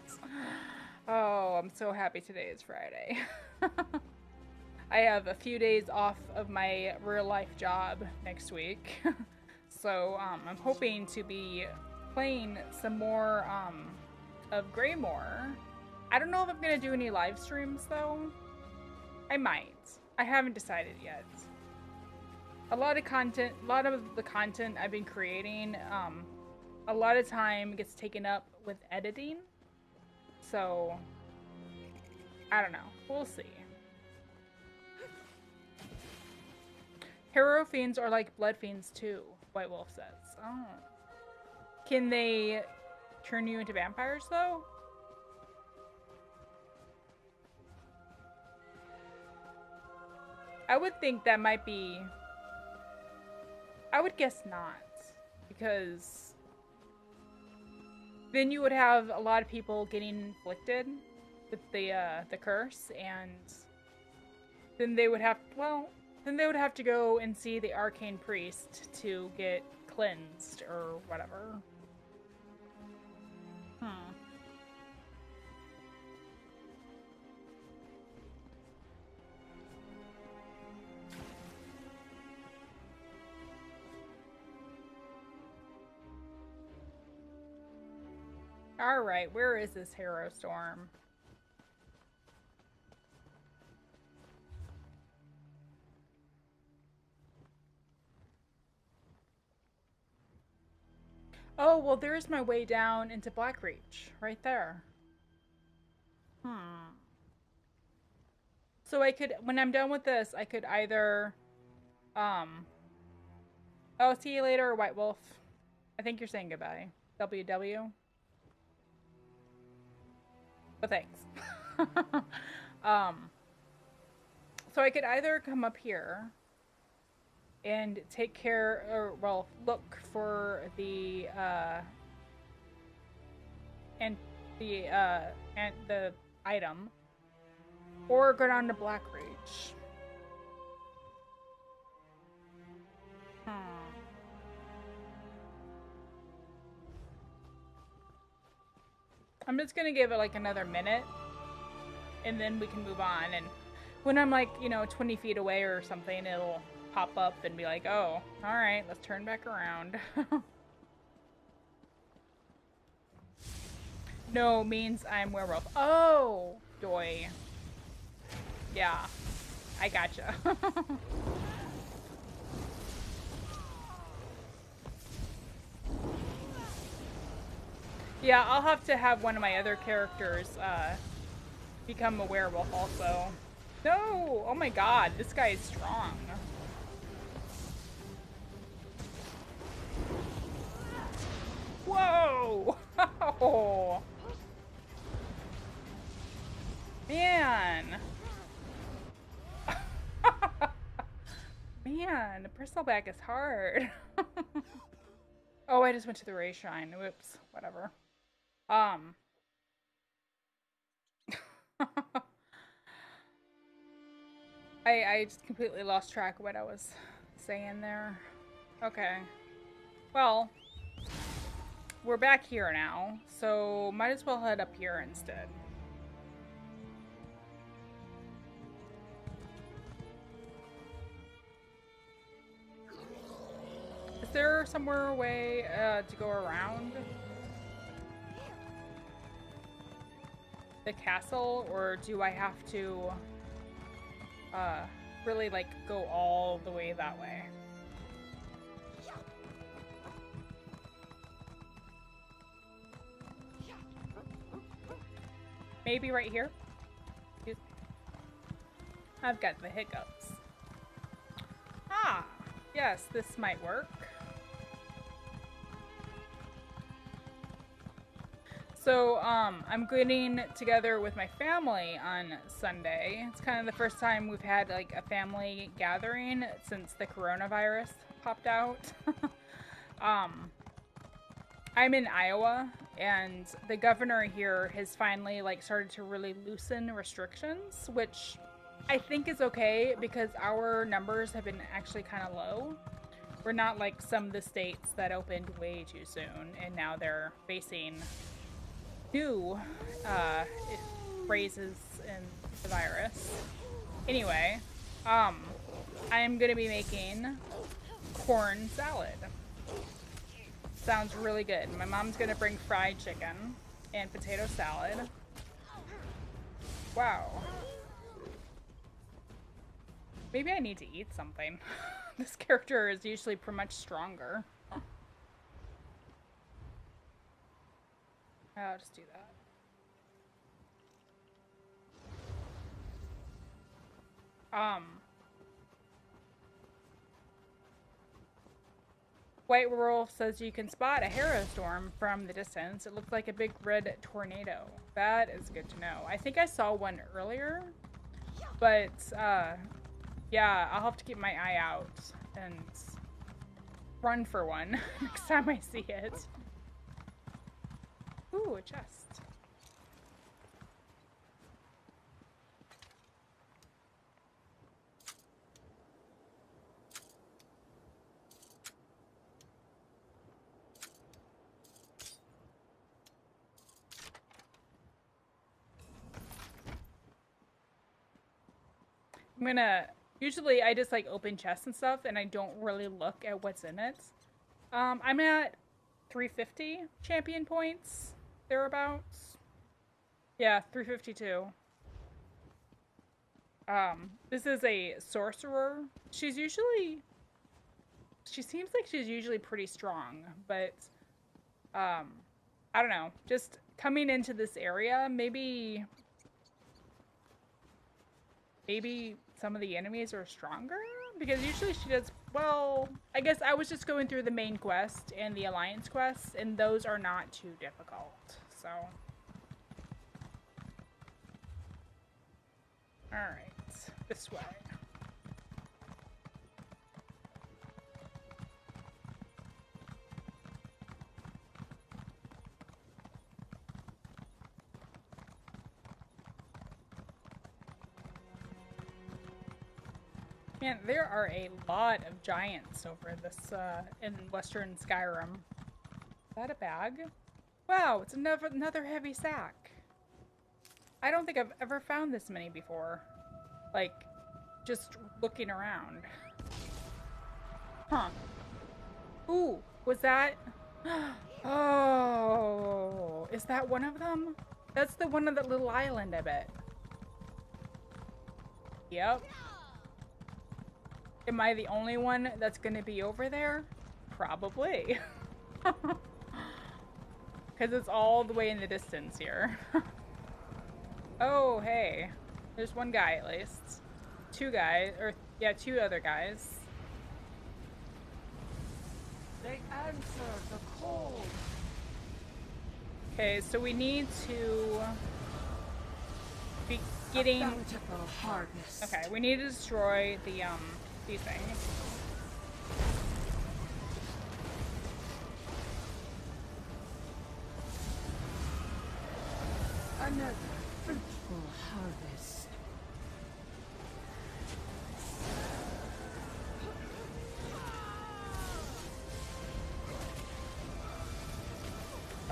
Oh, I'm so happy today is Friday. I have a few days off of my real life job next week. So I'm hoping to be playing some more of GREYMOOR. I don't know if I'm going to do any live streams though. I might. I haven't decided yet. A lot of the content I've been creating, a lot of time gets taken up with editing. So, I don't know. We'll see. Hero fiends are like blood fiends too, White Wolf says. Oh. Can they turn you into vampires though? I would think that might be... I would guess not. Because then you would have a lot of people getting inflicted with the curse, and then they would have... Well, then they would have to go and see the arcane priest to get cleansed or whatever. Alright, where is this Hero Storm? Oh, well there's my way down into Blackreach, right there. So I could, when I'm done with this, I could either, oh, see you later, White Wolf. I think you're saying goodbye. WW. But thanks. So I could either come up here and take care, or well, look for the item, or go down to Blackreach. I'm just gonna give it like another minute, and then we can move on. And when I'm like, you know, 20 feet away or something, it'll pop up and be like, oh, all right, let's turn back around. No means I'm werewolf. Oh, doy. Yeah, I gotcha. Yeah, I'll have to have one of my other characters become a werewolf also. No! Oh my god, this guy is strong. Whoa! Oh. Man! Man, the bristleback is hard. Oh, I just went to the Ray Shrine. Whoops, whatever. I just completely lost track of what I was saying there. Okay. Well, we're back here now, so might as well head up here instead. Is there somewhere a way to go around the castle, or do I have to really like go all the way that way? Maybe right here? I've got the hiccups. Ah, yes, this might work. So, I'm getting together with my family on Sunday. It's kind of the first time we've had like a family gathering since the coronavirus popped out. I'm in Iowa, and the governor here has finally like started to really loosen restrictions, which I think is okay because our numbers have been actually kind of low. We're not like some of the states that opened way too soon, and now they're facing new phrases in the virus. Anyway, I am gonna be making corn salad. Sounds really good. My mom's gonna bring fried chicken and potato salad. Wow. Maybe I need to eat something. This character is usually pretty much stronger. I'll just do that. White Wolf says you can spot a harrow storm from the distance. It looks like a big red tornado. That is good to know. I think I saw one earlier, but yeah, I'll have to keep my eye out and run for one next time I see it. Ooh, a chest. Usually I just like open chests and stuff and I don't really look at what's in it. I'm at 350 champion points, thereabouts. Yeah, 352. This is a sorcerer. She seems like she's usually pretty strong, but, I don't know, just coming into this area, maybe some of the enemies are stronger? Because usually she does, well, I guess I was just going through the main quest and the alliance quests, and those are not too difficult, so. Alright, this way. Man, there are a lot of giants over this, in Western Skyrim. Is that a bag? Wow, it's another heavy sack. I don't think I've ever found this many before. Like, just looking around. Huh. Ooh, was that? Oh, is that one of them? That's the one on that little island, I bet. Yep. Am I the only one that's gonna be over there? Probably. Because it's all the way in the distance here. Oh, hey. There's one guy at least. Two guys, or yeah, two other guys. They answer the call. Okay, so we need to be getting... A bountiful harvest. Okay, we need to destroy the, these things. Another fruitful harvest.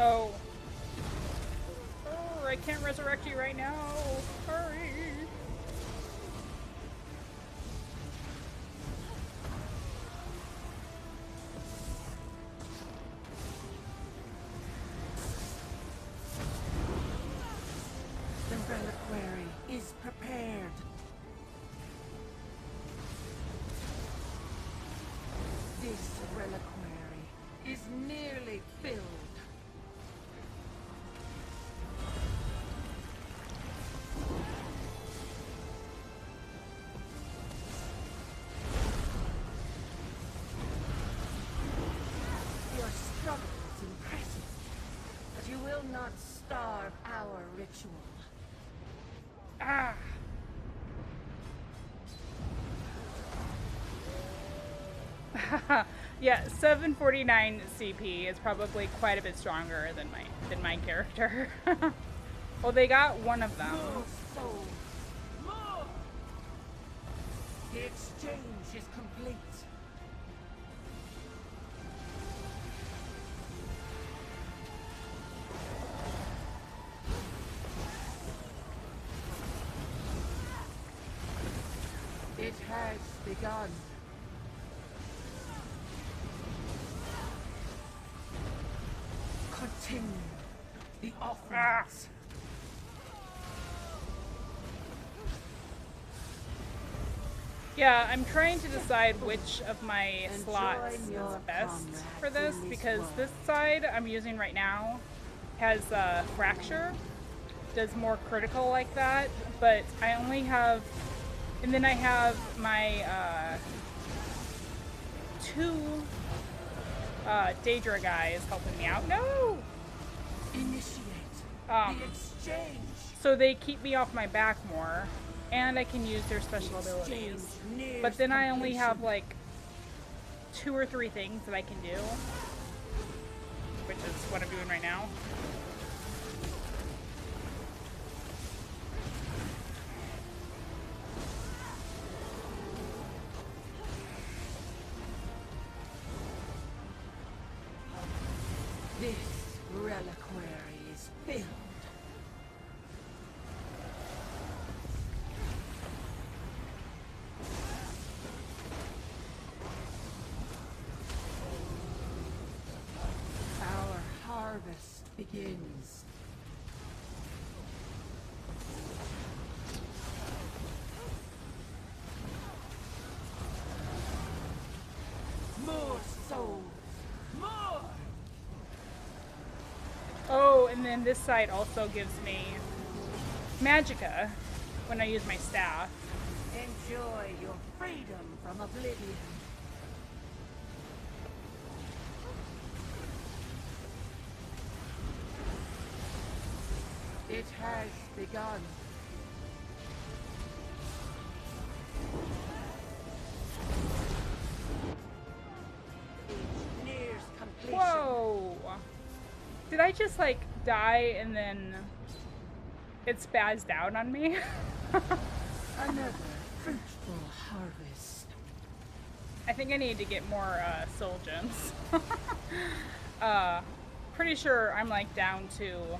Oh. Oh, I can't resurrect you right now. Hurry. The reliquary is prepared. This reliquary is nearly filled. Your struggle is impressive, but you will not starve our ritual. Ah. Yeah, 749 CP is probably quite a bit stronger than my character. Well, they got one of them. More souls. More! The exchange is complete. has begun. Continue the offerings. Yeah, I'm trying to decide which of my slots is best for this, because this side I'm using right now has Fracture, does more critical like that, but I only have, and then I have my two Daedra guys helping me out. No! Initiate the exchange. So they keep me off my back more, and I can use their special abilities. But then I only have like 2 or 3 things that I can do, which is what I'm doing right now. This reliquary is filled. Our harvest begins. More souls! More! Oh, and then this side also gives me Magicka when I use my staff. Enjoy your freedom from oblivion. It has begun. It nears completion. Whoa! Did I just like die and then it spazzed out on me? Another fruitful harvest. I think I need to get more soul gems. Pretty sure I'm like down to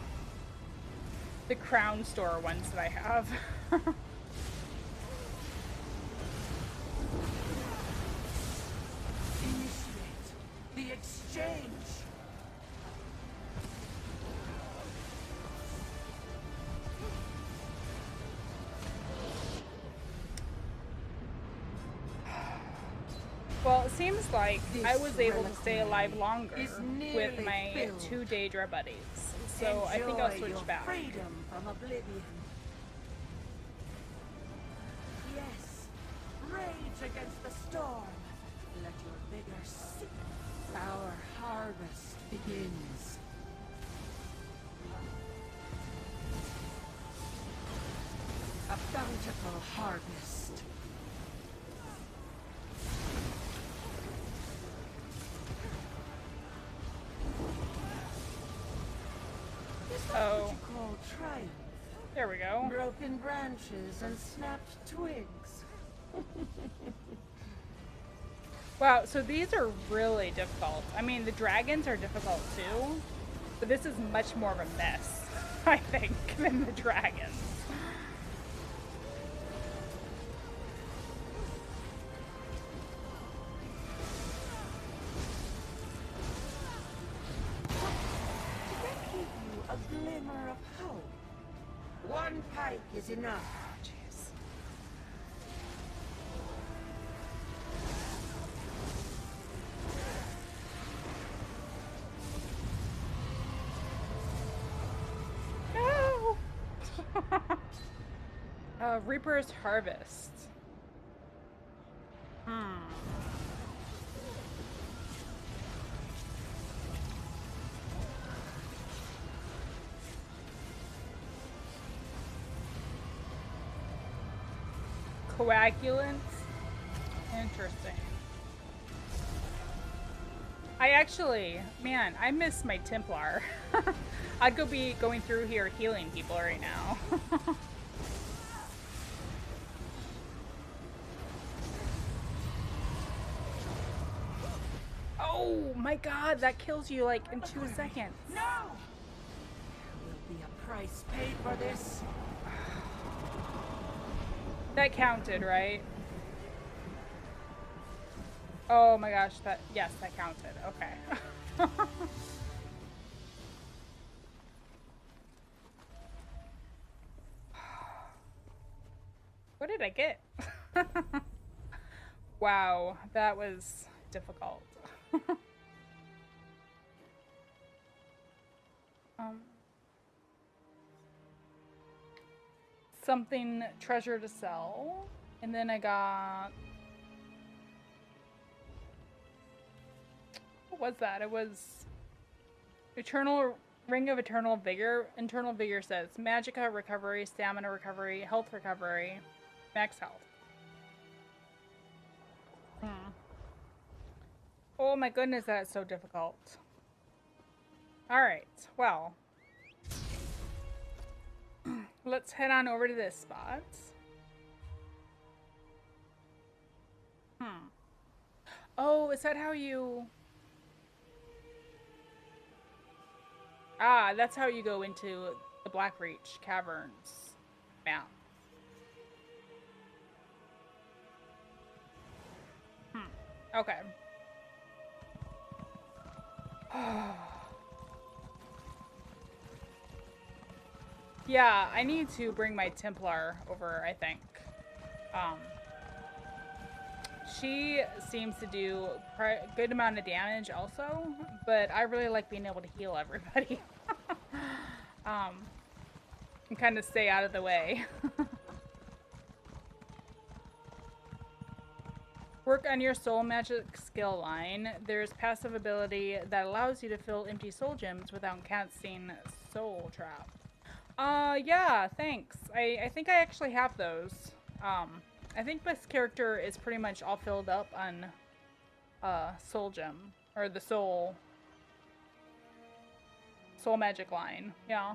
the crown store ones that I have. Initiate the exchange. Well, it seems like I was able to stay alive longer with my 2 Daedra buddies, so I think I'll switch back. Freedom from oblivion. Yes, rage against the storm. Let your vigor seep. Our harvest begins. A bountiful harvest. Oh. What you call triumph. There we go. Broken branches and snapped twigs. Wow, so these are really difficult. I mean, the dragons are difficult too, but this is much more of a mess, I think, than the dragons. A glimmer of hope. One pike is enough. Jeez. No! Reaper's Harvest. Coagulant? Interesting. I actually, man, I miss my Templar. I'd be going through here healing people right now. Oh my god, that kills you like in 2 seconds. No! There will be a price paid for this. That counted, right? Oh my gosh, yes, that counted. Okay. What did I get? Wow, that was difficult. um, Something treasure to sell, and then I got, what was that? It was Eternal Ring of Eternal Vigor. Eternal Vigor says Magicka recovery, stamina recovery, health recovery, max health. Oh my goodness, that's so difficult. Alright, well. Let's head on over to this spot. Oh, is that how you... Ah, that's how you go into the Blackreach Caverns map. Okay. Yeah, I need to bring my Templar over, I think. She seems to do a good amount of damage also, but I really like being able to heal everybody. And kind of stay out of the way. Work on your soul magic skill line. There's passive ability that allows you to fill empty soul gems without casting soul trap. Yeah, thanks. I think I actually have those. I think this character is pretty much all filled up on soul gem, or the soul magic line. Yeah.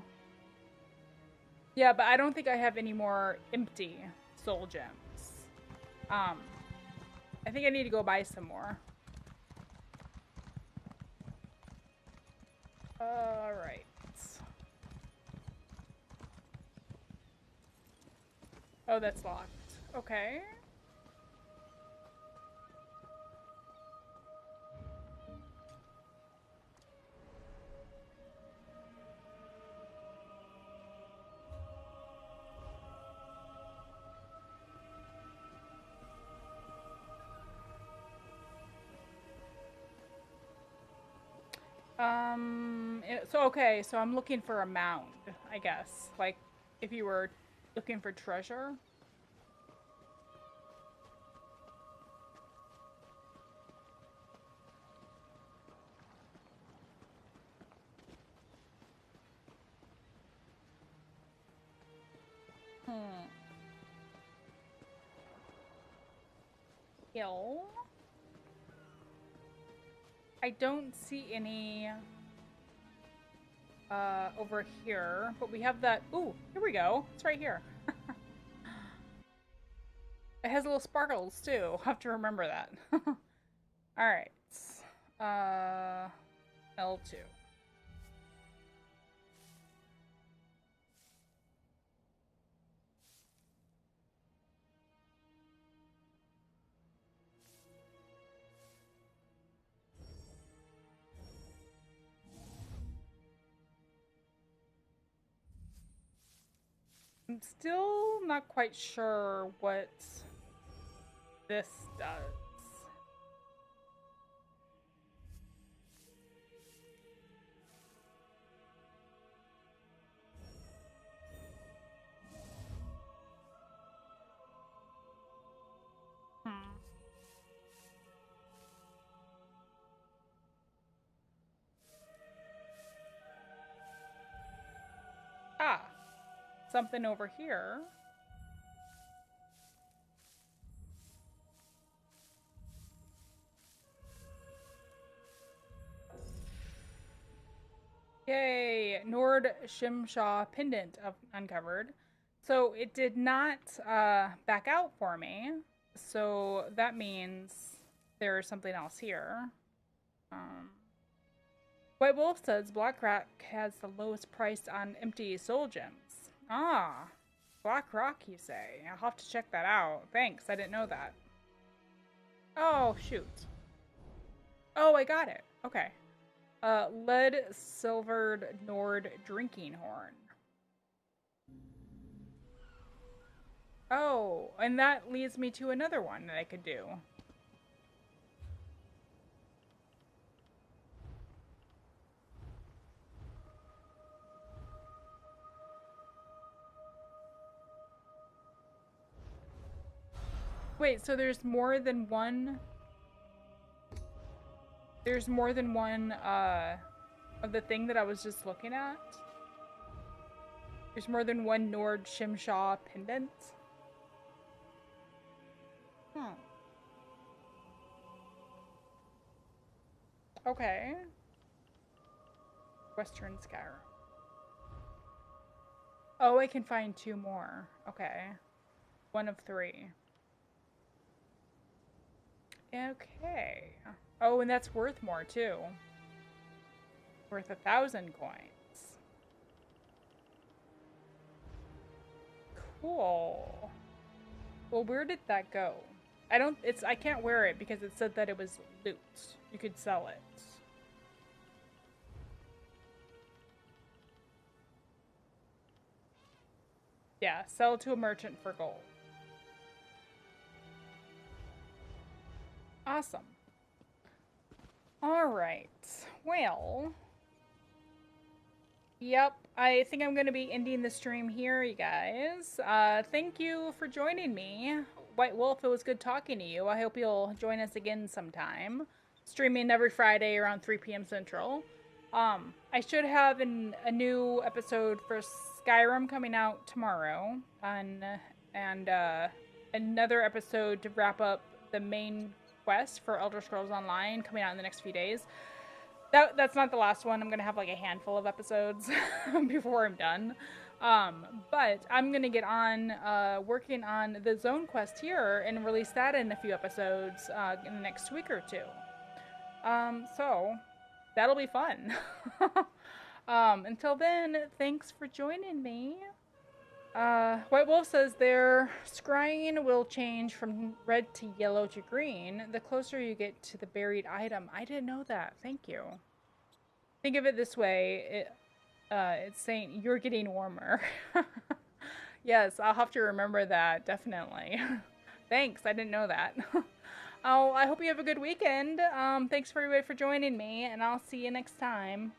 Yeah, but I don't think I have any more empty soul gems. I think I need to go buy some more. Alright. Oh, that's locked. Okay. So I'm looking for a mound, I guess. Like, if you were looking for treasure. Hill. I don't see any over here, but we have that. Ooh, here we go. It's right here. It has little sparkles too. I'll have to remember that. All right. L2. I'm still not quite sure what this does. Ah, something over here. Yay, Nord Shimshaw pendant uncovered. So it did not back out for me. So that means there's something else here. White Wolf says Blackrock has the lowest price on empty soul gems. Ah, Blackrock, you say? I'll have to check that out. Thanks, I didn't know that. Oh, shoot. Oh, I got it. Okay. Lead silvered Nord drinking horn. Oh, and that leads me to another one that I could do. Wait, so there's more than one... There's more than one, of the thing that I was just looking at? There's more than one Nord Shimshaw pendant? Hmm. Okay. Western Skyrim. Oh, I can find 2 more. Okay. 1 of 3. Okay. Oh, and that's worth more, too. Worth 1,000 coins. Cool. Well, where did that go? I can't wear it because it said that it was loot. You could sell it. Yeah, sell to a merchant for gold. Awesome. Alright. Well. Yep, I think I'm going to be ending the stream here, you guys. Thank you for joining me. White Wolf, it was good talking to you. I hope you'll join us again sometime. Streaming every Friday around 3 p.m. Central. I should have a new episode for Skyrim coming out tomorrow. And another episode to wrap up the main quest for Elder Scrolls Online coming out in the next few days. That's not the last one. I'm going to have like a handful of episodes before I'm done. But I'm going to get on working on the Zone quest here and release that in a few episodes in the next week or 2. So that'll be fun. Until then, thanks for joining me. White Wolf says their scrying will change from red to yellow to green the closer you get to the buried item. I didn't know that. Thank you. Think of it this way. It's saying you're getting warmer. Yes, I'll have to remember that, definitely. Thanks, I didn't know that. Oh, I hope you have a good weekend. Thanks for everybody for joining me, and I'll see you next time.